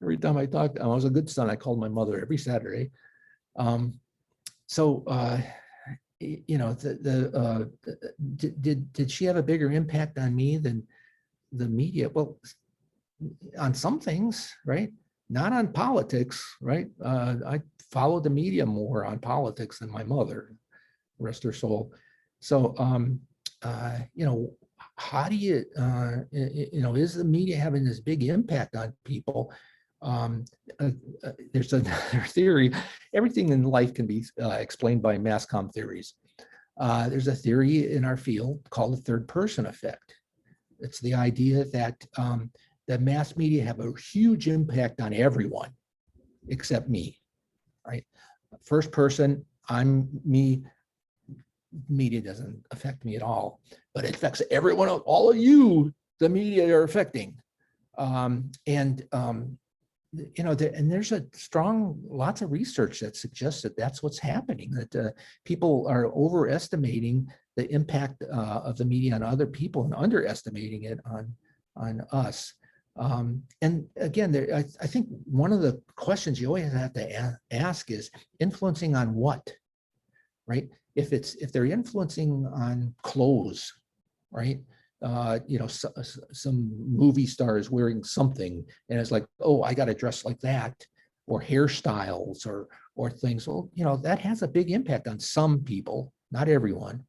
every time I talked. I was a good son. I called my mother every Saturday. Did she have a bigger impact on me than the media? Well, on some things, right? Not on politics, right? I followed the media more on politics than my mother, rest her soul. So, how do you, is the media having this big impact on people? There's another theory. Everything in life can be explained by mass comm theories. There's a theory in our field called the third person effect. It's the idea that the mass media have a huge impact on everyone except me, right? First person, I'm me. Media doesn't affect me at all, but it affects everyone else. All of you, the media are affecting. and there's lots of research that suggests that that's what's happening, that people are overestimating the impact of the media on other people and underestimating it on us. And again, I think one of the questions you always have to ask is influencing on what, right? If they're influencing on clothes, right? Some movie stars wearing something, and it's like, oh, I got to dress like that, or hairstyles, or things. Well, that has a big impact on some people, not everyone.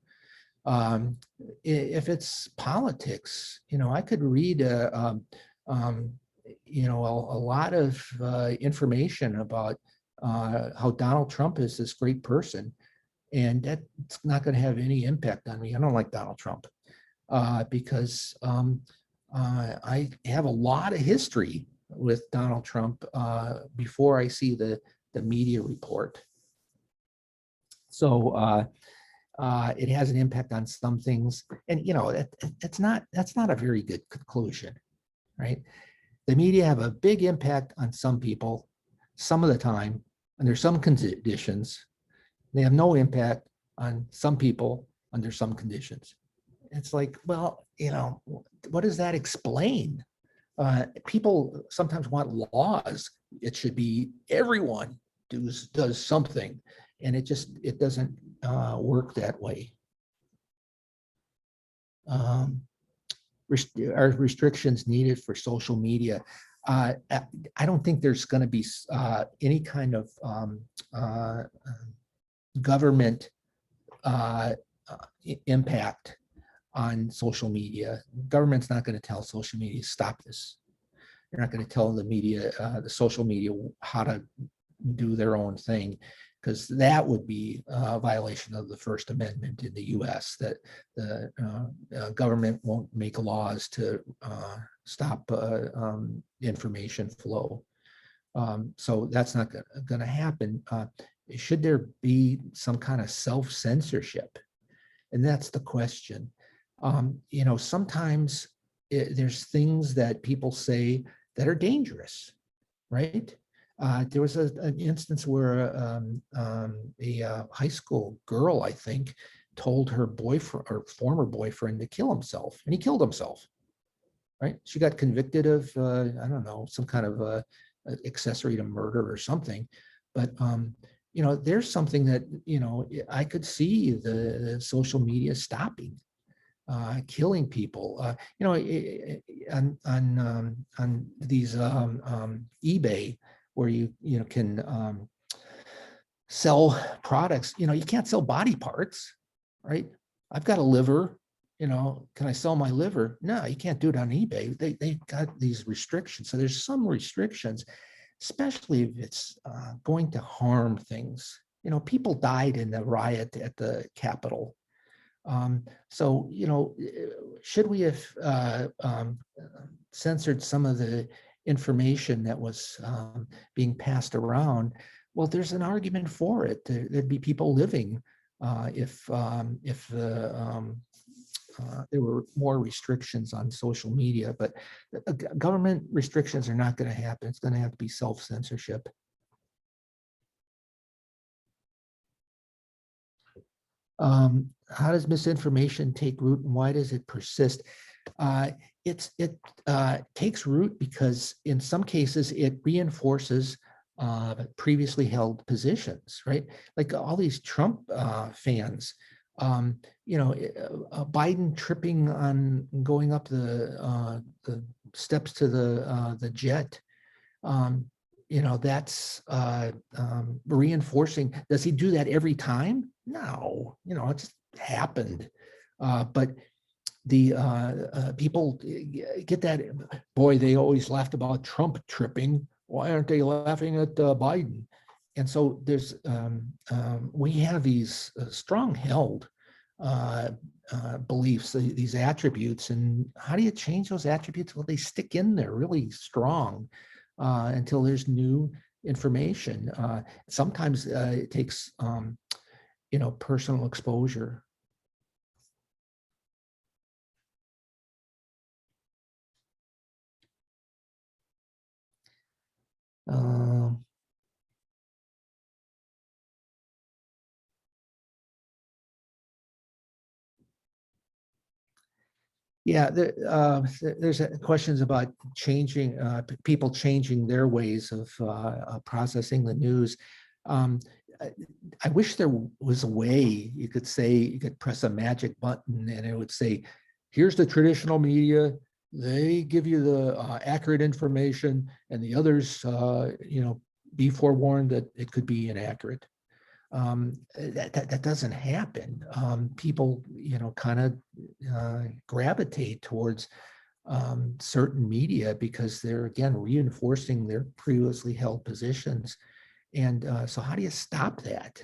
If it's politics, I could read a lot of information about how Donald Trump is this great person, and that's not going to have any impact on me. I don't like Donald Trump. Because I have a lot of history with Donald Trump before I see the media report. So it has an impact on some things, and that's not a very good conclusion, right? The media have a big impact on some people some of the time under some conditions. They have no impact on some people under some conditions. It's like, well, what does that explain? People sometimes want laws. It should be everyone does something, and it doesn't work that way. Are restrictions needed for social media? I don't think there's going to be any kind of government impact on social media. Government's not going to tell social media, stop this. They're not going to tell the media, the social media, how to do their own thing, because that would be a violation of the First Amendment in the US, that the government won't make laws to stop information flow. So that's not going to happen. Should there be some kind of self-censorship? And that's the question. Sometimes there's things that people say that are dangerous, right? There was an instance where a high school girl, I think, told her boyfriend or former boyfriend to kill himself, and he killed himself, right? She got convicted of, I don't know, some kind of accessory to murder or something. But there's something that I could see the social media stopping, killing people. On these eBay, where you can sell products. You can't sell body parts, right? I've got a liver. Can I sell my liver? No, you can't do it on eBay. They've got these restrictions. So there's some restrictions, especially if it's going to harm things. People died in the riot at the Capitol. So, should we have censored some of the information that was being passed around? Well, there's an argument for it. There'd be people living if there were more restrictions on social media, but government restrictions are not going to happen. It's going to have to be self-censorship. How does misinformation take root, and why does it persist? It takes root because in some cases it reinforces previously held positions, right? Like all these Trump fans, Biden tripping on going up the steps to the jet. That's reinforcing. Does he do that every time? No, it just happened. But the people get that. Boy, they always laughed about Trump tripping. Why aren't they laughing at Biden? And so there's we have these strong-held beliefs, these attributes, and how do you change those attributes? Well, they stick in there really strong until there's new information. Sometimes it takes personal exposure. Um, Yeah, there's questions about changing, people changing their ways of processing the news. Um, I wish there was a way you could say, you could press a magic button and it would say, here's the traditional media, they give you the accurate information, and the others, be forewarned that it could be inaccurate. That doesn't happen. People, kind of gravitate towards certain media because they're, again, reinforcing their previously held positions. And so how do you stop that?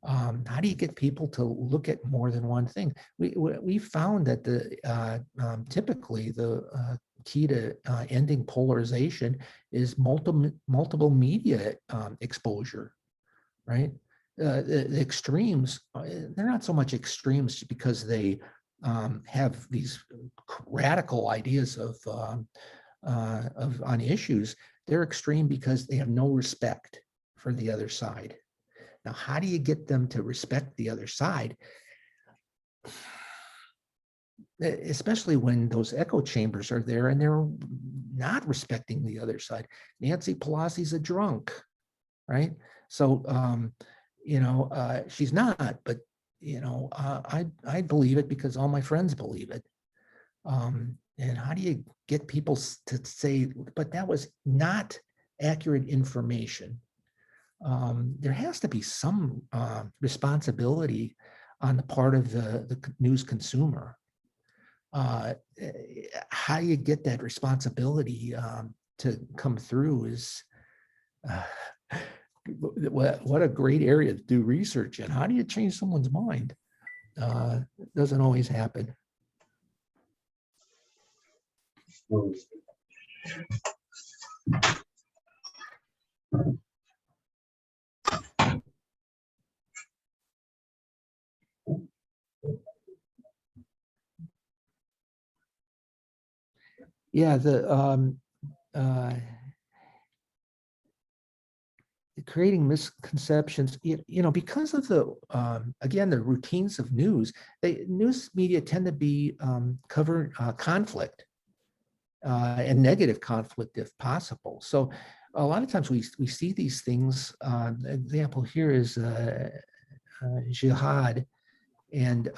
How do you get people to look at more than one thing? We found that typically the key to ending polarization is multiple media exposure, right? The extremes, they're not so much extremes because they have these radical ideas on issues. They're extreme because they have no respect for the other side. Now, how do you get them to respect the other side? Especially when those echo chambers are there and they're not respecting the other side. Nancy Pelosi's a drunk, right? So, she's not, but, I believe it because all my friends believe it. And how do you get people to say, but that was not accurate information? There has to be some responsibility on the part of the news consumer. How you get that responsibility to come through is what a great area to do research in. How do you change someone's mind? It doesn't always happen. Yeah, creating misconceptions, because of again, the routines of news, news media tend to be cover conflict and negative conflict if possible. So a lot of times we see these things. Example here is jihad, and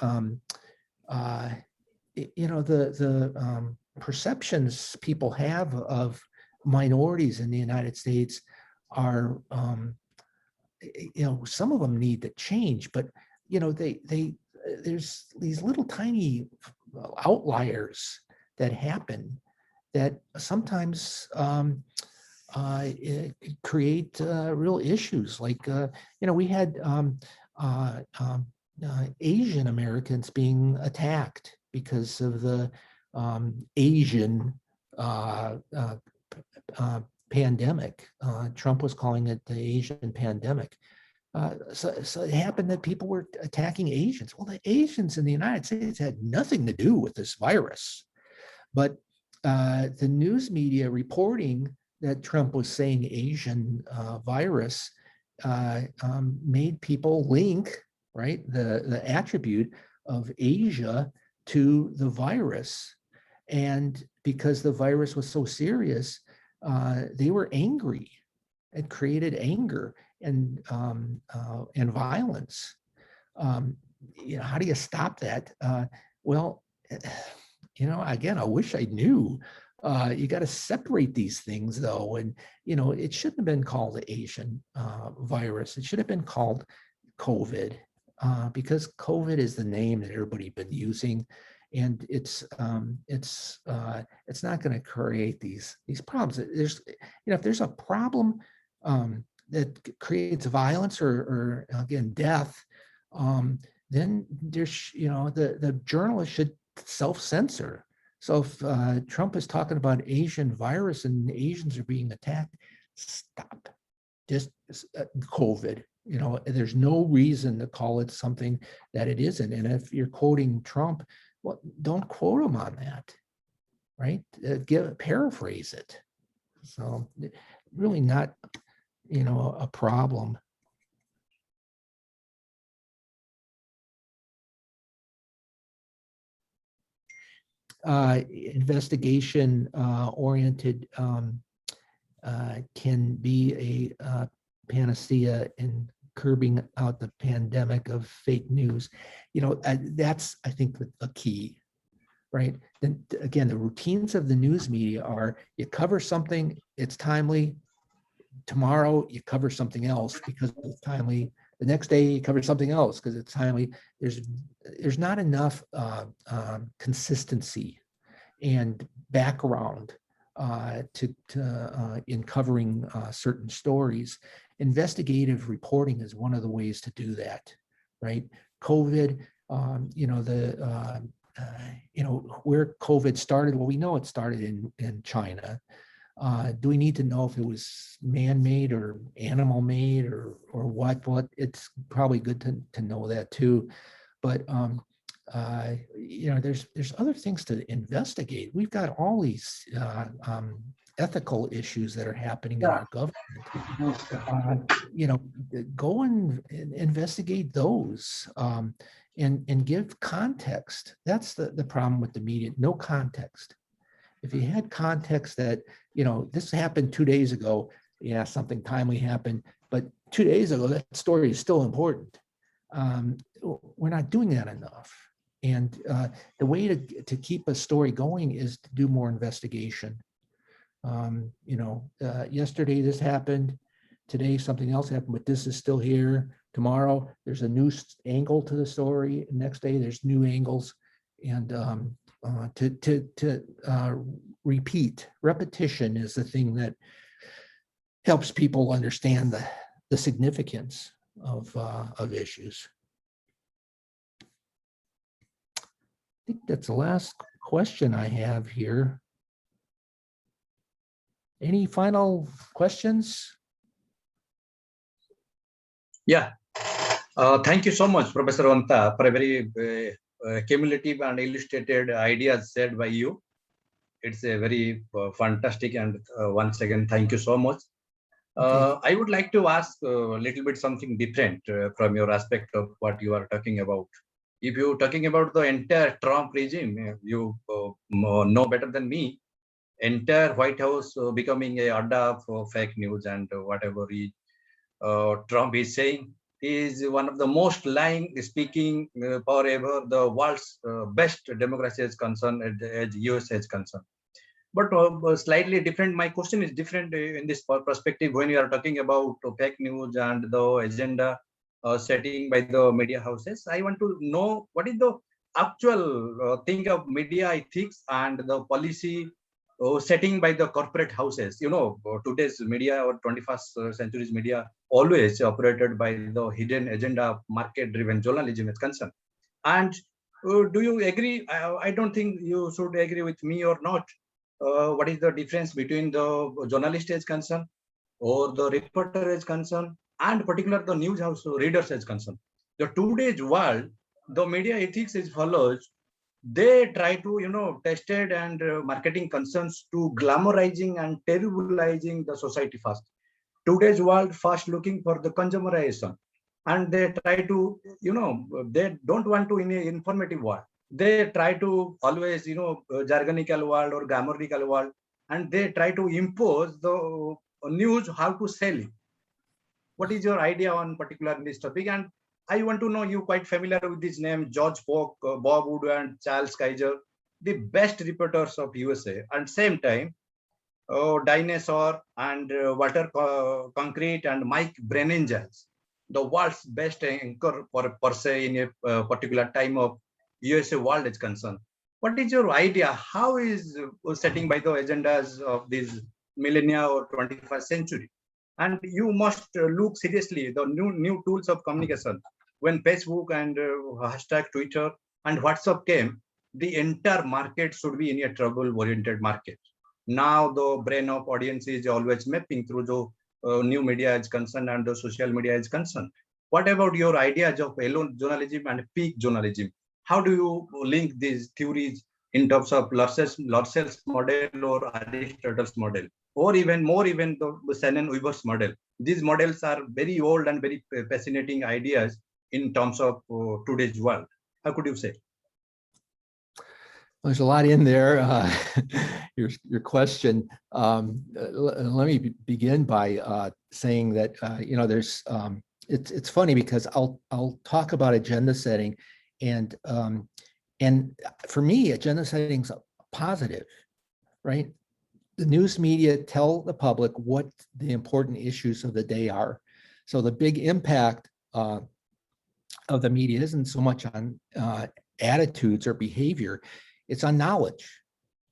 the perceptions people have of minorities in the United States are, some of them need to change, but there's these little tiny outliers that happen that sometimes create real issues. Like, we had Asian Americans being attacked because of the Asian pandemic. Trump was calling it the Asian pandemic. So it happened that people were attacking Asians. Well, the Asians in the United States had nothing to do with this virus, but the news media reporting that Trump was saying Asian virus made people link, right, the attribute of Asia to the virus. And because the virus was so serious, they were angry. It created anger and violence. How do you stop that? Well, again, I wish I knew. You got to separate these things, though, and it shouldn't have been called the Asian virus. It should have been called COVID, because COVID is the name that everybody's been using, and it's not going to create these problems. There's, if there's a problem that creates violence or again death, then there's the journalist should self-censor. So if Trump is talking about Asian virus and Asians are being attacked, stop. Just COVID. There's no reason to call it something that it isn't. And if you're quoting Trump, well, don't quote him on that, right? Paraphrase it. So really not, a problem. Investigation oriented can be a panacea in curbing out the pandemic of fake news. That's, I think, a key, right? Then again, the routines of the news media are: you cover something, it's timely. Tomorrow you cover something else because it's timely. The next day you cover something else because it's timely. There's not enough consistency and background in covering certain stories. Investigative reporting is one of the ways to do that, right? COVID, where COVID started. Well, we know it started in China. Do we need to know if it was man-made or animal-made or what? Well, it's probably good to know that too. But there's other things to investigate. We've got all these ethical issues that are happening in our government. Go and investigate those and give context. That's the problem with the media. No context. If you had context that, this happened 2 days ago, yeah, something timely happened, but 2 days ago, that story is still important. We're not doing that enough. And the way to keep a story going is to do more investigation. Yesterday this happened, today something else happened, but this is still here. Tomorrow there's a new angle to the story. Next day there's new angles, and repetition is the thing that helps people understand the significance of issues. I think that's the last question I have here. Any final questions? Yeah. Thank you so much, Professor Wanta, for a very cumulative and illustrated ideas said by you. It's a very fantastic, and once again, thank you so much. Okay. I would like to ask a little bit something different from your aspect of what you are talking about. If you're talking about the entire Trump regime, you know better than me, entire White House becoming a adda for fake news and whatever Trump is saying is one of the most lying speaking forever. The world's best democracy is concerned as US is concerned. But slightly different. My question is different in this perspective when you are talking about fake news and the agenda setting by the media houses. I want to know what is the actual thing of media ethics and the policy setting by the corporate houses. Today's media or 21st century's media always operated by the hidden agenda, market-driven journalism is concerned. And do you agree? I don't think you should agree with me or not. What is the difference between the journalist is concerned or the reporter is concerned, and particular the news house readers is concerned? The today's world, the media ethics is follows. They try to, tested and marketing concerns to glamorizing and terribilizing the society first. Today's world fast looking for the consumerization, and they try to, they don't want to in an informative world. They try to always, jargonical world or grammatical world, and they try to impose the news how to sell it. What is your idea on particular in this topic? And I want to know, you quite familiar with this name, George Polk, Bob Wood, and Charles Kaiser, the best reporters of USA. And same time, Dinosaur and Walter Concrete and Mike Brenningels, the world's best anchor per se in a particular time of USA world is concerned. What is your idea? How is setting by the agendas of this millennia or 21st century? And you must look seriously the new tools of communication. When Facebook and hashtag Twitter and WhatsApp came, the entire market should be in a trouble-oriented market. Now the brain of audience is always mapping through the new media is concerned and the social media is concerned. What about your ideas of alone journalism and peak journalism? How do you link these theories in terms of Lascelles model or Aristotle's model, or even more, even the Shannon-Weaver's model. These models are very old and very fascinating ideas in terms of today's world. How could you say? There's a lot in there. Your question. Let me begin by saying that there's it's funny because I'll talk about agenda setting, and for me, agenda setting is positive, right? The news media tell the public what the important issues of the day are. So the big impact of the media isn't so much on attitudes or behavior. It's on knowledge.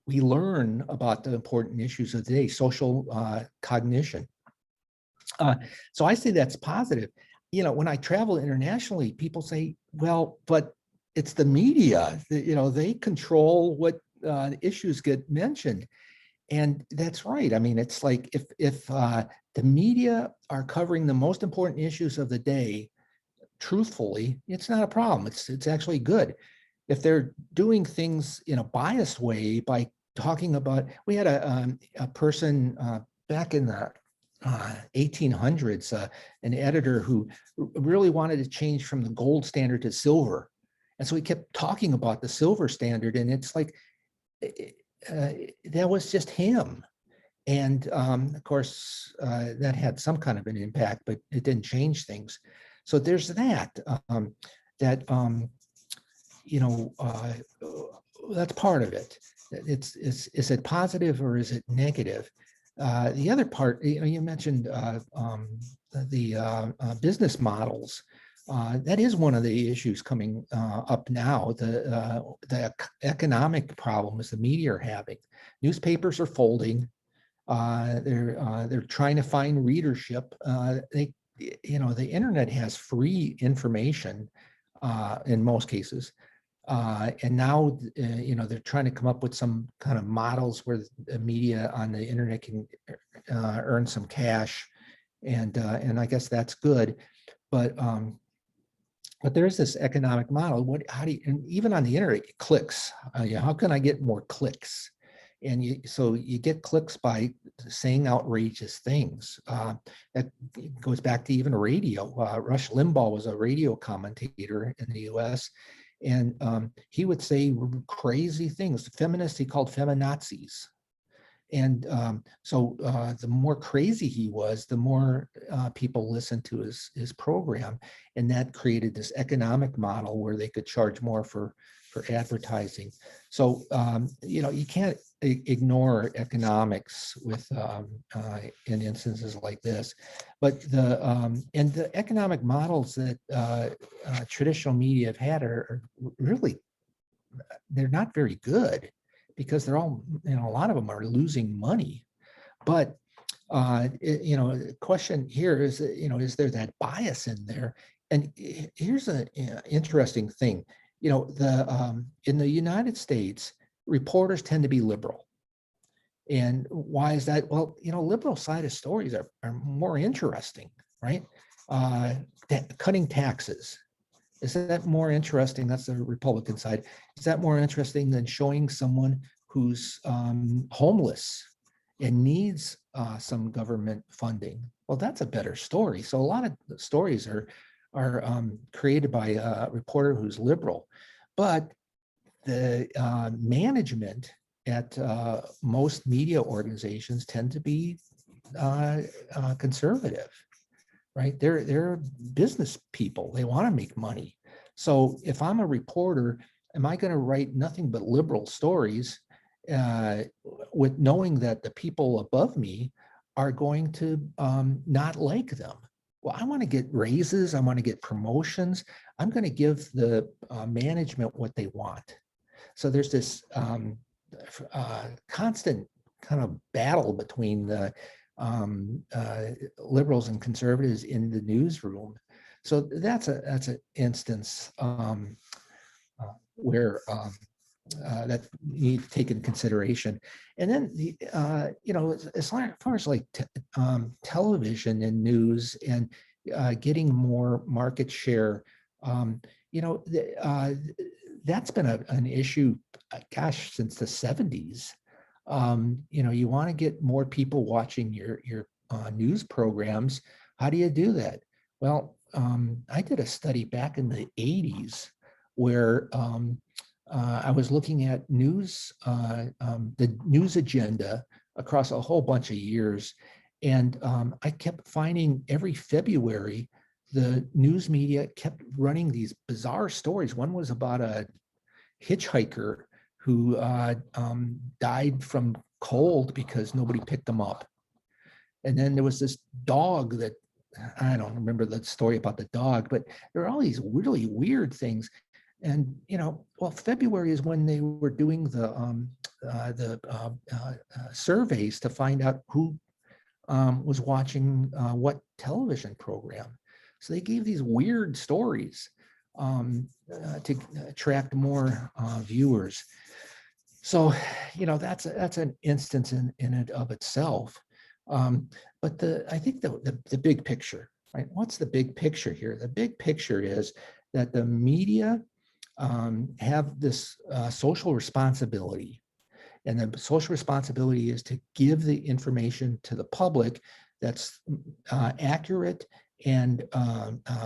We learn about the important issues of the day, social cognition. So I say that's positive. When I travel internationally, people say, well, but it's the media, they control what issues get mentioned. And that's right. I mean, it's like if the media are covering the most important issues of the day, truthfully, it's not a problem. It's actually good. If they're doing things in a biased way by talking about, we had a person back in the 1800s, an editor who really wanted to change from the gold standard to silver. And so he kept talking about the silver standard, and it's like, that was just him. And of course, that had some kind of an impact, but it didn't change things. So there's that, that's part of it. Is it positive or is it negative? The other part, you mentioned the business models. That is one of the issues coming up now. The economic problems the media are having. Newspapers are folding. They're trying to find readership. The internet has free information in most cases. And now, they're trying to come up with some kind of models where the media on the internet can earn some cash, and I guess that's good. But there is this economic model. How do you, and even on the internet, clicks. How can I get more clicks? And so you get clicks by saying outrageous things. That goes back to even radio. Rush Limbaugh was a radio commentator in the U.S., and he would say crazy things. Feminists he called feminazis. And so the more crazy he was, the more people listened to his program. And that created this economic model where they could charge more for advertising. So, you can't ignore economics with in instances like this. But the economic models that traditional media have had are really, they're not very good, because they're all, a lot of them are losing money. But the question here is, is there that bias in there? And here's an interesting thing. In the United States, reporters tend to be liberal. And why is that? Well, liberal side of stories are more interesting, right? Cutting taxes. Is that more interesting? That's the Republican side. Is that more interesting than showing someone who's homeless and needs some government funding? Well, that's a better story. So a lot of stories are created by a reporter who's liberal, but the management at most media organizations tend to be conservative, right? They're business people. They want to make money. So if I'm a reporter, am I going to write nothing but liberal stories with knowing that the people above me are going to not like them? Well, I want to get raises. I want to get promotions. I'm going to give the management what they want. So there's this constant kind of battle between the liberals and conservatives in the newsroom. So that's an instance where that need to take into consideration. And then as far as like television and news and getting more market share, that's been an issue, gosh, since the 70s. You want to get more people watching your news programs. How do you do that? Well, I did a study back in the 80s where I was looking at the news agenda across a whole bunch of years. And I kept finding every February, the news media kept running these bizarre stories. One was about a hitchhiker who died from cold because nobody picked him up. And then there was this dog that, I don't remember the story about the dog, but there are all these really weird things. And, well, February is when they were doing the surveys to find out who was watching what television program. So they gave these weird stories to attract more viewers. So, that's an instance in and of itself. But I think the big picture, right? What's the big picture here? The big picture is that the media have this social responsibility. And the social responsibility is to give the information to the public that's accurate and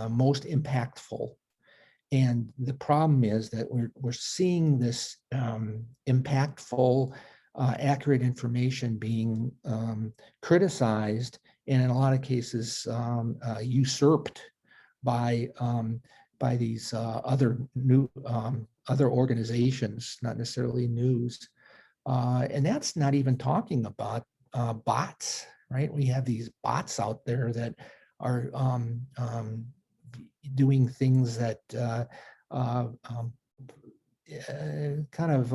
most impactful. And the problem is that we're seeing this impactful, accurate information being criticized, and in a lot of cases usurped by these other organizations, not necessarily news. And that's not even talking about bots, right? We have these bots out there that are doing things that kind of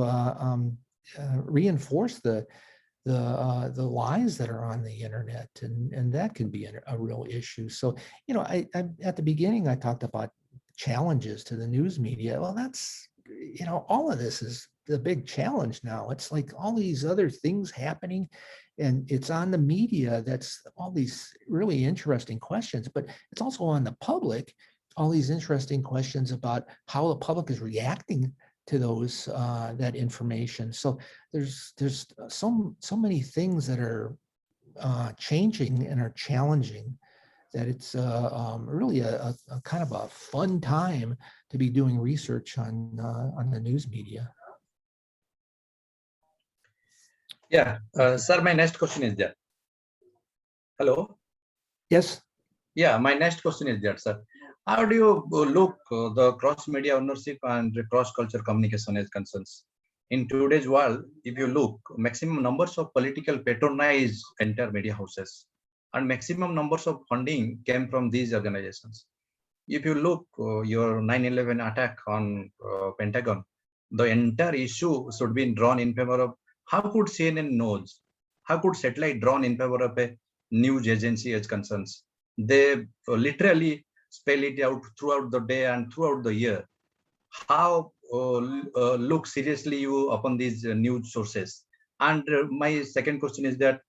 reinforce the lies that are on the internet, and that can be a real issue. So, I at the beginning I talked about challenges to the news media. Well, that's, all of this is the big challenge now. It's like all these other things happening, and it's on the media that's all these really interesting questions, but it's also on the public, all these interesting questions about how the public is reacting to those that information. So there's so many things that are changing and are challenging, that it's really a kind of a fun time to be doing research on the news media. Yeah, sir, my next question is that. Hello? Yes? Yeah, my next question is that, sir. How do you look the cross-media ownership and cross-culture communication as concerns? In today's world, if you look, maximum numbers of political patronize entire media houses, and maximum numbers of funding came from these organizations. If you look your 9/11 attack on Pentagon, the entire issue should be drawn in favor of how could CNN knows, how could satellite drawn in favor of a news agency as concerns. They literally spell it out throughout the day and throughout the year. How look seriously you upon these news sources? And my second question is that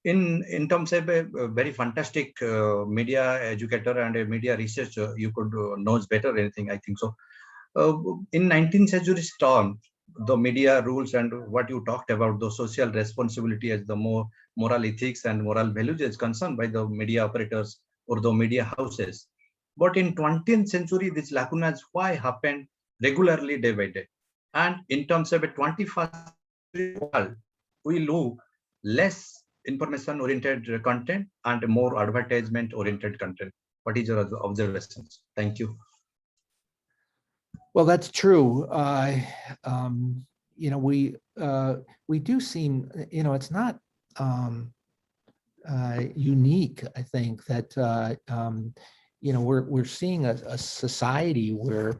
in terms of a very fantastic media educator and a media researcher, you could knows better anything, I think so. In 19th century term, the media rules and what you talked about, the social responsibility as the more moral ethics and moral values is concerned by the media operators or the media houses. But in 20th century, these lacunas why happened regularly day by day. And in terms of a 21st century world, we look less information-oriented content and more advertisement-oriented content. What is your observations? Thank you. Well, that's true. We do seem, it's not unique. I think that we're seeing a society where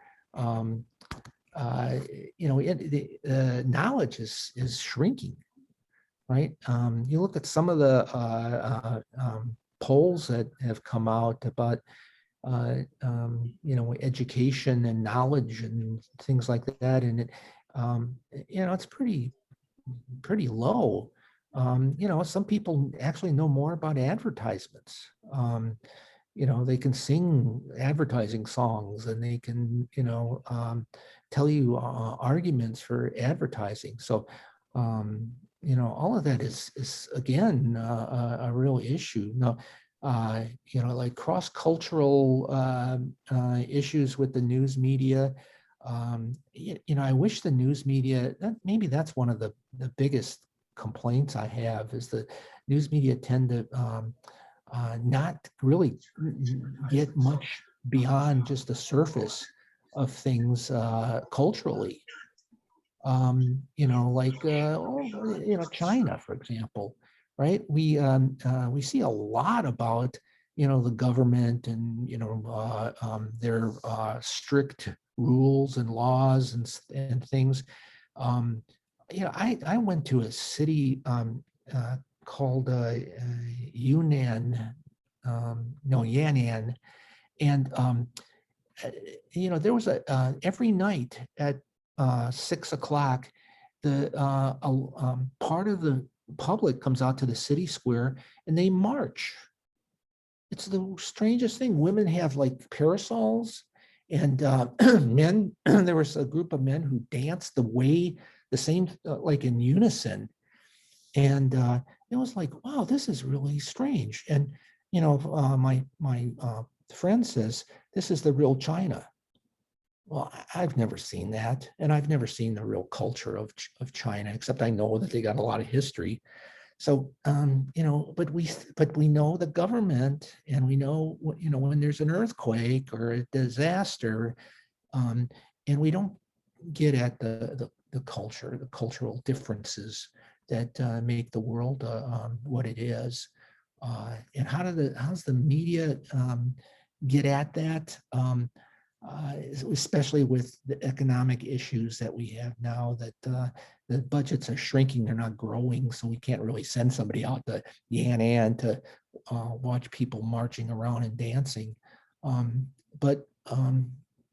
knowledge is shrinking. Right. You look at some of the polls that have come out about education and knowledge and things like that, and it's pretty low. Some people actually know more about advertisements, they can sing advertising songs, and they can, tell you arguments for advertising. So, all of that is again a real issue. Now, like cross-cultural issues with the news media. I wish the news media, maybe that's one of the biggest complaints I have, is the news media tend to not really get much beyond just the surface of things culturally. China, for example, right? We see a lot about, the government and, their strict rules and laws and things. I went to a city called Yan'an, and there was every night at 6 o'clock, the part of the public comes out to the city square and they march. It's the strangest thing. Women have like parasols, and men. There was a group of men who danced the same, like in unison, and it was like, wow, this is really strange. And my friend says this is the real China. Well, I've never seen that, and I've never seen the real culture of China, except I know that they got a lot of history. So, but we know the government, and we know, when there's an earthquake or a disaster, and we don't get at the culture, the cultural differences that make the world what it is. And how's the media get at that? Especially with the economic issues that we have now, that the budgets are shrinking, they're not growing, so we can't really send somebody out to Yan'an to watch people marching around and dancing. But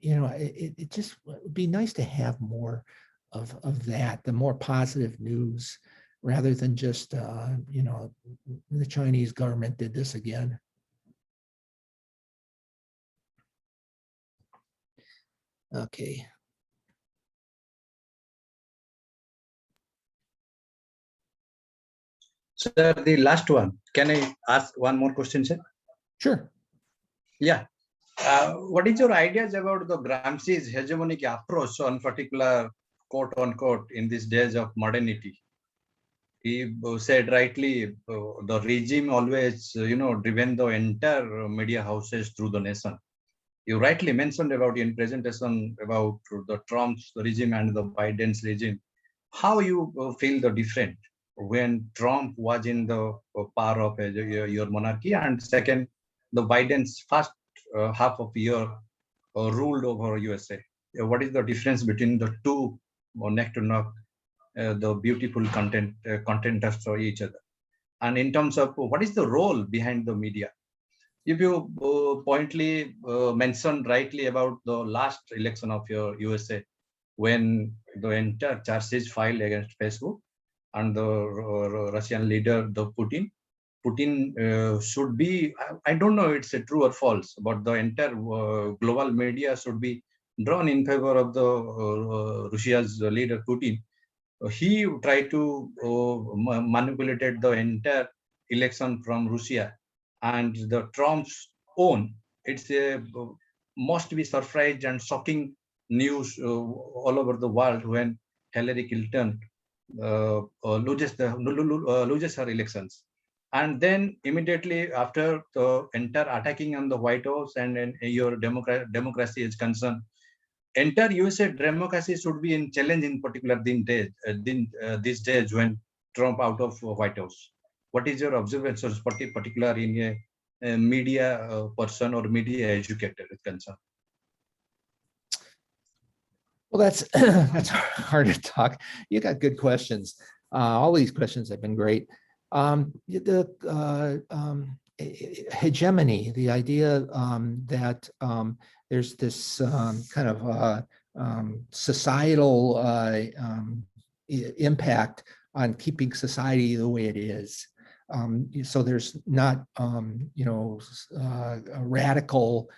it just would be nice to have more of that, the more positive news, rather than just, the Chinese government did this again. Okay. Sir, the last one. Can I ask one more question, sir? Sure. Yeah. What is your ideas about the Gramsci's hegemonic approach on particular, quote unquote, in these days of modernity? He said rightly, the regime always, driven the entire media houses through the nation. You rightly mentioned about in presentation about the Trump's regime and the Biden's regime. How you feel the different when Trump was in the power of your monarchy, and second, the Biden's first half of year ruled over USA? What is the difference between the two, neck to neck, the beautiful contenders for each other? And in terms of what is the role behind the media? If you pointedly mentioned rightly about the last election of your USA, when the entire charges filed against Facebook and the Russian leader, the Putin should be, I don't know it's a true or false, but the entire global media should be drawn in favor of the Russia's leader Putin. He tried to manipulate the entire election from Russia, and the Trump's own. It's a must be surprised and shocking news all over the world when Hillary Clinton loses her elections, and then immediately after the entire attacking on the White House and your democracy is concerned, entire USA democracy should be in challenge, in particular these days when Trump out of White House. What is your observation, particular in a media person or media educator is concerned? Well, that's hard to talk. You got good questions. All these questions have been great. The hegemony, the idea that there's this kind of societal impact on keeping society the way it is. So there's not, radical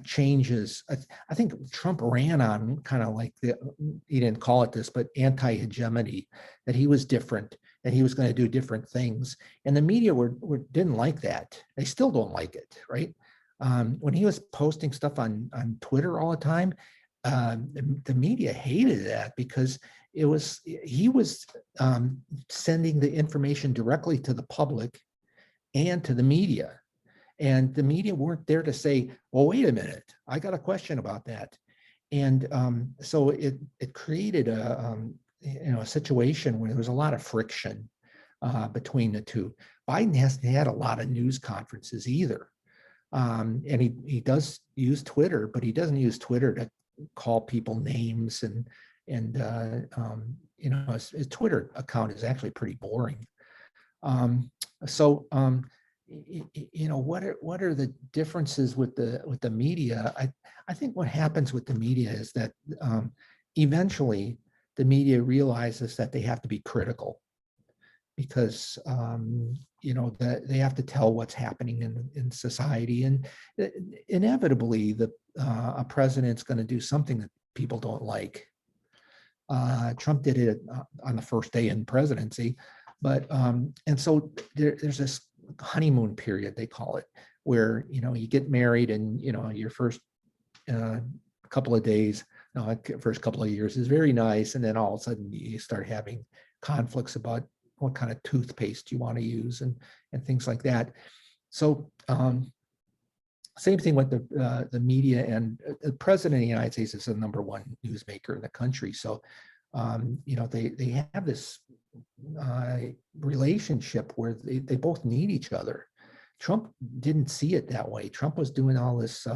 changes. I think Trump ran on kind of like he didn't call it this, but anti-hegemony, that he was different, that he was going to do different things. And the media didn't like that. They still don't like it, right? When he was posting stuff on Twitter all the time, the media hated that because he was sending the information directly to the public and to the media. And the media weren't there to say, well, wait a minute, I got a question about that. And so it created a situation where there was a lot of friction between the two. Biden hasn't had a lot of news conferences either. And he does use Twitter, but he doesn't use Twitter to call people names and his Twitter account is actually pretty boring. What are the differences with the media? I think what happens with the media is that eventually the media realizes that they have to be critical because they have to tell what's happening in society, and inevitably a president's going to do something that people don't like. Trump did it on the first day in presidency, but and so there's this honeymoon period, they call it, where you get married and your first couple of days, first couple of years is very nice, and then all of a sudden you start having conflicts about what kind of toothpaste you want to use and things like that. So same thing with the media, and the president of the United States is the #1 newsmaker in the country. So they have this relationship where they both need each other. Trump didn't see it that way. Trump was doing all this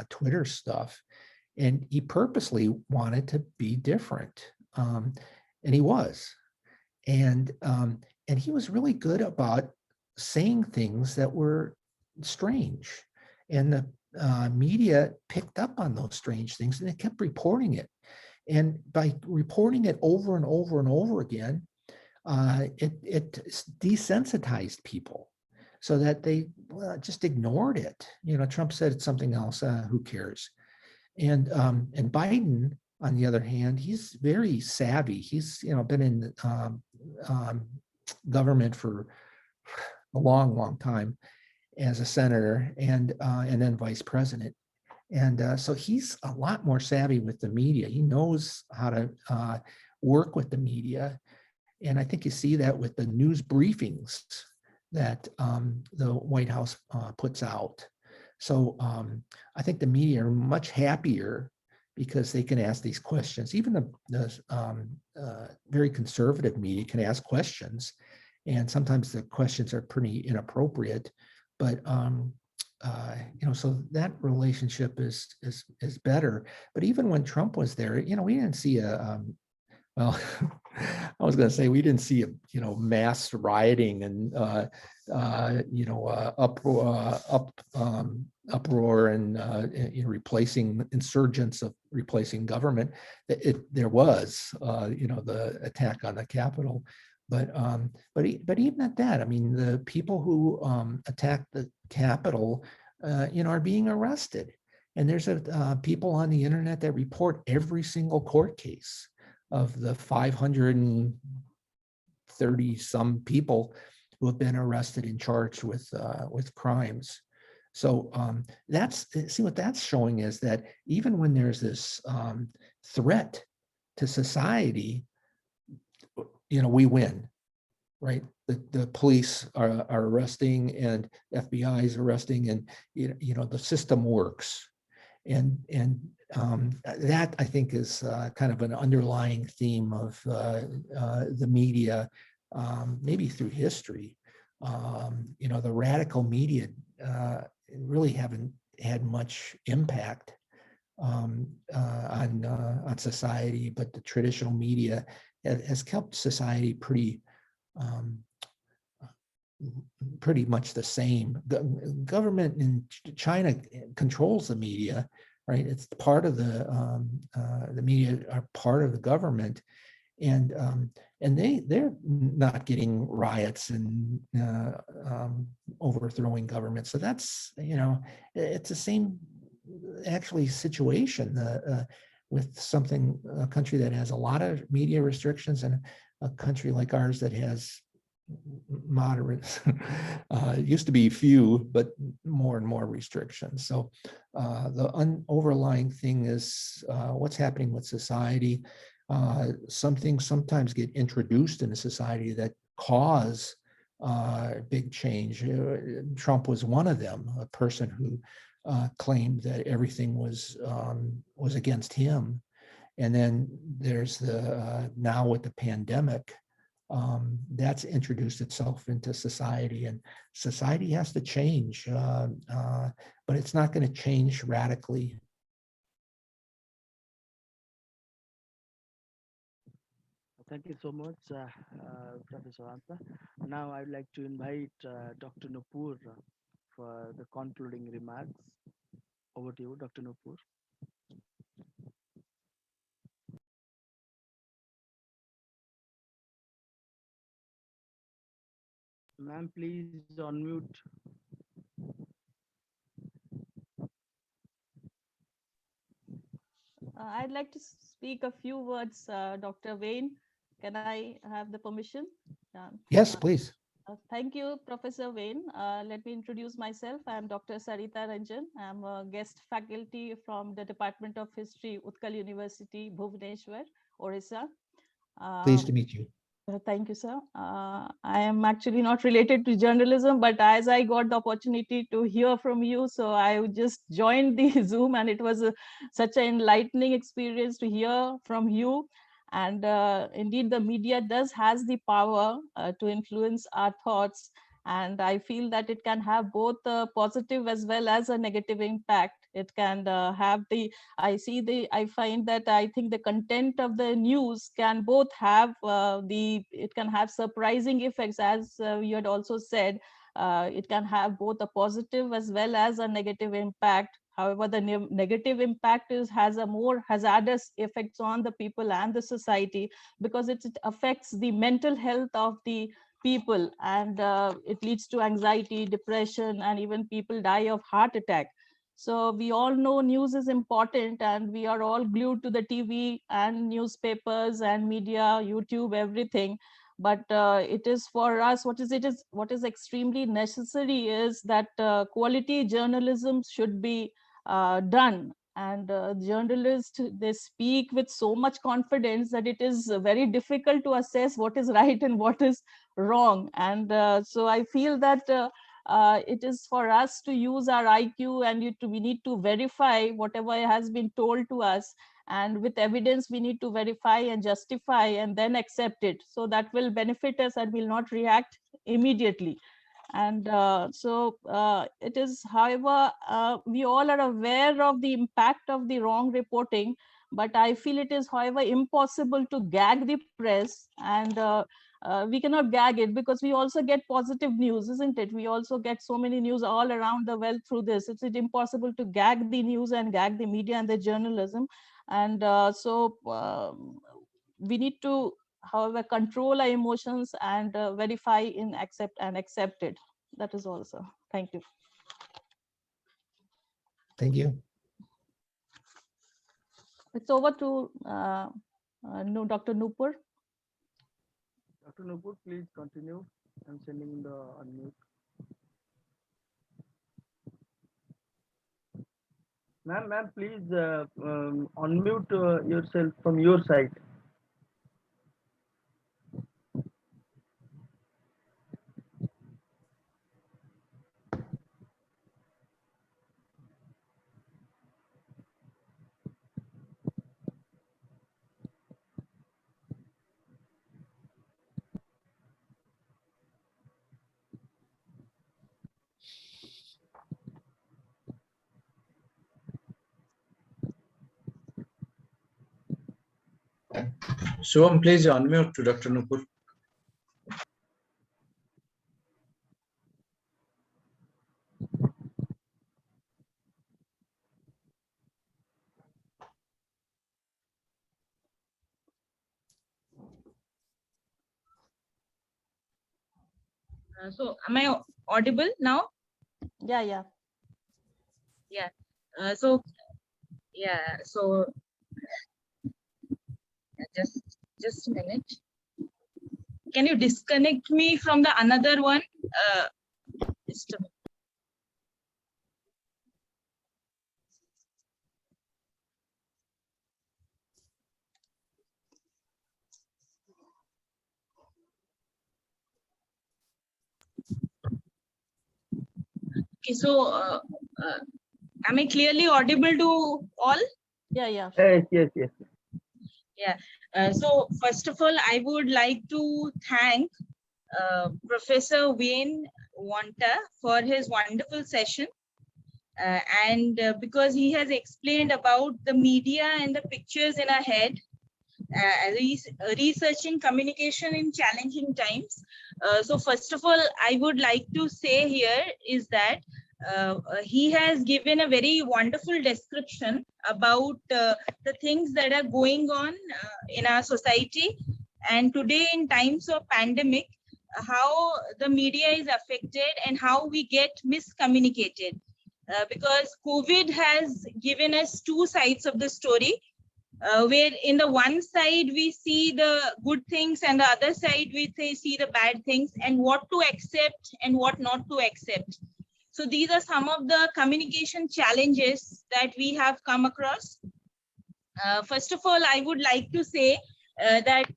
Twitter stuff, and he purposely wanted to be different, and he was. And he was really good about saying things that were strange, and the media picked up on those strange things, and they kept reporting it. And by reporting it over and over and over again, it desensitized people so that they just ignored it. Trump said it's something else. Who cares? And Biden, on the other hand, he's very savvy. He's been in government for a long, long time as a senator and then vice president. And so he's a lot more savvy with the media. He knows how to work with the media. And I think you see that with the news briefings that the White House puts out. So I think the media are much happier because they can ask these questions. Even the very conservative media can ask questions, and sometimes the questions are pretty inappropriate. But so that relationship is better. But even when Trump was there, we didn't see well, I was going to say we didn't see mass rioting and uproar and replacing insurgents of replacing government. There was the attack on the Capitol, but even at that, I mean, the people who attacked the Capitol are being arrested, and there's people on the internet that report every single court case of the 530 some people who have been arrested and charged with crimes. So see what that's showing is that even when there's this threat to society, we win, right? The police are arresting, and FBI is arresting, and the system works, and that I think is kind of an underlying theme of the media, maybe through history. The radical media really haven't had much impact on society, but the traditional media has kept society pretty much the same. The government in China controls the media, right? It's part of the media are part of the government, and they're not getting riots and overthrowing government. So that's, it's the same actually situation with a country that has a lot of media restrictions and a country like ours that has moderate, used to be few, but more and more restrictions. So the overlying thing is what's happening with society. Some things sometimes get introduced in a society that cause big change. Trump was one of them, a person who claimed that everything was against him. And then there's the now with the pandemic, that's introduced itself into society, and society has to change, but it's not going to change radically. Thank you so much, Professor Wanta. Now I'd like to invite Dr. Nupur for the concluding remarks. Over to you, Dr. Nupur. Ma'am, please unmute. I'd like to speak a few words, Dr. Wayne. Can I have the permission? Yes, please. Thank you, Professor Wayne. Let me introduce myself. I'm Dr. Sarita Ranjan. I'm a guest faculty from the Department of History, Utkal University, Bhubaneswar, Odisha. Pleased to meet you. Thank you, sir. I am actually not related to journalism, but as I got the opportunity to hear from you, so I just joined the Zoom, and it was such an enlightening experience to hear from you. And indeed, the media has the power to influence our thoughts. And I feel that it can have both a positive as well as a negative impact. It can have I find that I think the content of the news can both have it can have surprising effects, as you had also said. It can have both a positive as well as a negative impact. However, the negative impact has a more hazardous effects on the people and the society, because it affects the mental health of the people, and it leads to anxiety, depression, and even people die of heart attack. So we all know news is important, and we are all glued to the TV and newspapers and media, YouTube, everything. But it is for us, what is extremely necessary is that quality journalism should be done. And journalists, they speak with so much confidence that it is very difficult to assess what is right and what is wrong. And so I feel that it is for us to use our IQ, and we need to verify whatever has been told to us. And with evidence, we need to verify and justify and then accept it. So that will benefit us and will not react immediately. And it is, however, we all are aware of the impact of the wrong reporting, but I feel it is, however, impossible to gag the press. And we cannot gag it, because we also get positive news, isn't it? We also get so many news all around the world through this. It's impossible to gag the news and gag the media and the journalism. And we need to, however, control our emotions and verify in accept it. That is also. Thank you. Thank you. It's over to Dr. Nupur. Dr. Nupur, please continue. I'm sending the unmute. Ma'am, please unmute yourself from your side. Shivam, please unmute to Dr. Nupur. So am I audible now? Yeah, yeah. Yeah. So yeah. So just a minute. Can you disconnect me from the another one? Just a minute. Okay. So uh, am I clearly audible to all? Yeah, yeah. Yes, yes, yes. Yeah. So first of all, I would like to thank Professor Wayne Wanta for his wonderful session. And because he has explained about the media and the pictures in our head, researching communication in challenging times. So first of all, I would like to say here is that he has given a very wonderful description about the things that are going on in our society. And today in times of pandemic, how the media is affected and how we get miscommunicated. Because COVID has given us two sides of the story, where in the one side we see the good things and the other side we see the bad things, and what to accept and what not to accept. So these are some of the communication challenges that we have come across. First of all, I would like to say that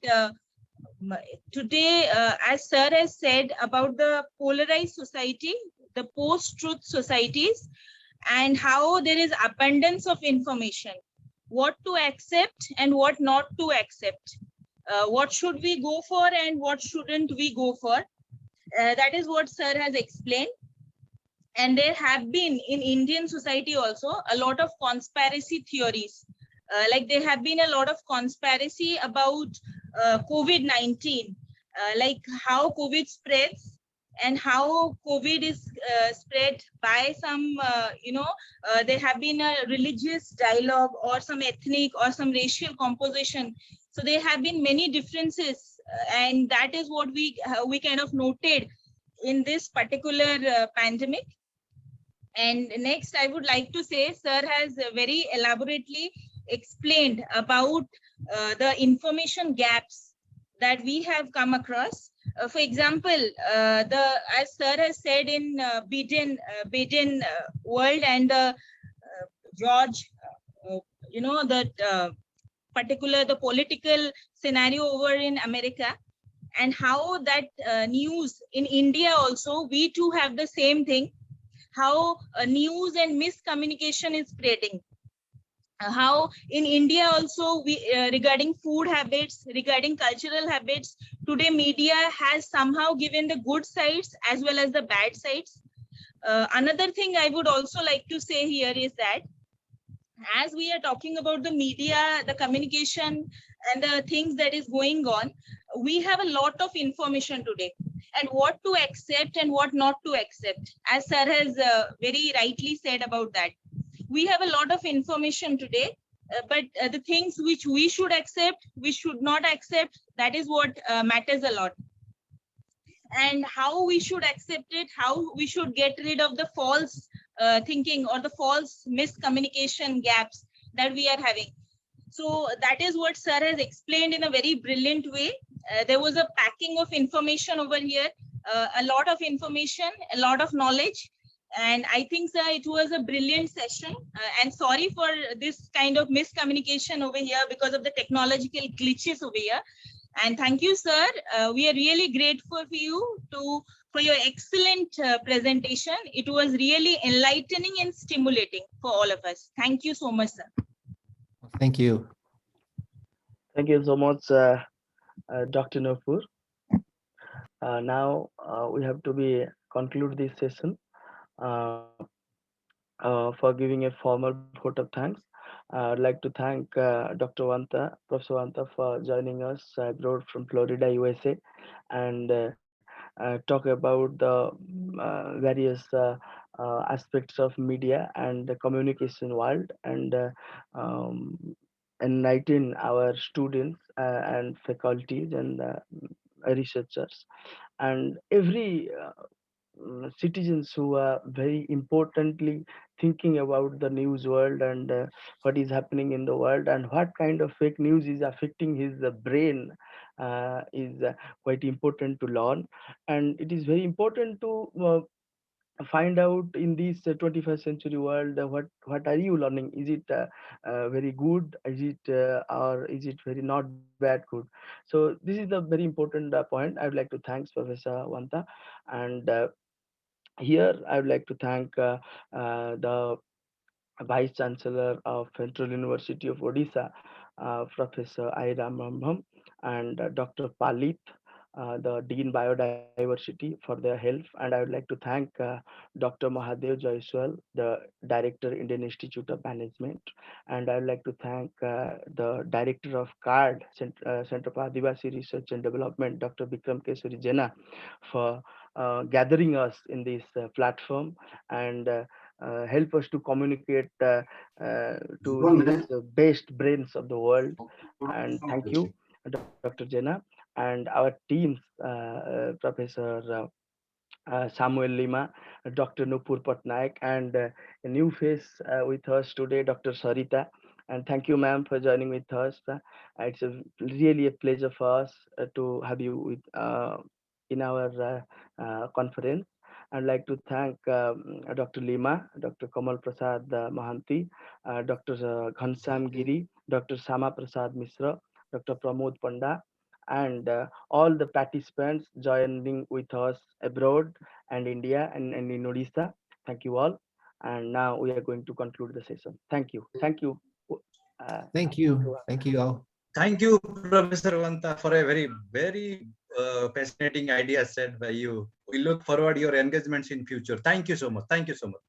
today, as sir has said about the polarized society, the post-truth societies, and how there is abundance of information, what to accept and what not to accept, what should we go for and what shouldn't we go for. That is what sir has explained. And there have been in Indian society also a lot of conspiracy theories. Like there have been a lot of conspiracy about COVID-19, like how COVID spreads and how COVID is spread by some, there have been a religious dialogue or some ethnic or some racial composition. So there have been many differences, and that is what we kind of noted in this particular pandemic. And next, I would like to say, sir has very elaborately explained about the information gaps that we have come across. For example, as sir has said in Biden world and the George, that the political scenario over in America, and how that news in India also, we too have the same thing, how news and miscommunication is spreading. How in India also, we regarding food habits, regarding cultural habits, today media has somehow given the good sides as well as the bad sides. Another thing I would also like to say here is that as we are talking about the media, the communication, and the things that is going on, we have a lot of information today, and what to accept and what not to accept, as sir has very rightly said about that. We have a lot of information today, but the things which we should accept, we should not accept, that is what matters a lot. And how we should accept it, how we should get rid of the false thinking or the false miscommunication gaps that we are having. So that is what sir has explained in a very brilliant way. There was a packing of information over here, a lot of information, a lot of knowledge. And I think, sir, it was a brilliant session. And sorry for this kind of miscommunication over here because of the technological glitches over here. And thank you, sir. We are really grateful for your excellent presentation. It was really enlightening and stimulating for all of us. Thank you so much, sir. Thank you. Thank you so much, Dr. Nopur. Now we have to be conclude this session uh, for giving a formal vote of thanks. I'd like to thank Dr. Wanta, Professor Wanta, for joining us abroad from Florida, USA, and talk about the various aspects of media and the communication world, and enlighten our students and faculties and researchers, and every citizens who are very importantly thinking about the news world and what is happening in the world and what kind of fake news is affecting his brain is quite important to learn. And it is very important to find out in this 21st century world, what are you learning? Is it very good? Is it or is it very not bad good? So this is the very important point. I would like to thanks Professor Wanta, and here I would like to thank the Vice Chancellor of Central University of Odisha, Professor I. Ramambham, and Dr. Palit, the Dean Biodiversity, for their help. And I would like to thank Dr. Mahadev Jaiswal, the Director, Indian Institute of Management. And I would like to thank the Director of CARD, Center for Adivasi Research and Development, Dr. Bikram Kesari Jena, for gathering us in this platform and help us to communicate to these best brains of the world. And thank you, Dr. Jena, and our teams, Professor Samuel Lima, Dr. Nupur Patnaik, and a new face with us today, Dr. Sarita. And thank you, ma'am, for joining with us. It's really a pleasure for us to have you in our conference. I'd like to thank Dr. Lima, Dr. Kamal Prasad Mahanti, Dr. Ghansam Giri, Dr. Sama Prasad Misra, Dr. Pramod Panda, and all the participants joining with us abroad and India and in Odisha. Thank you all. And now we are going to conclude the session. Thank you. Thank you. Thank you. Thank you all. Thank you, Professor Wanta, for a very fascinating idea said by you. We look forward your engagements in future. Thank you so much. Thank you so much.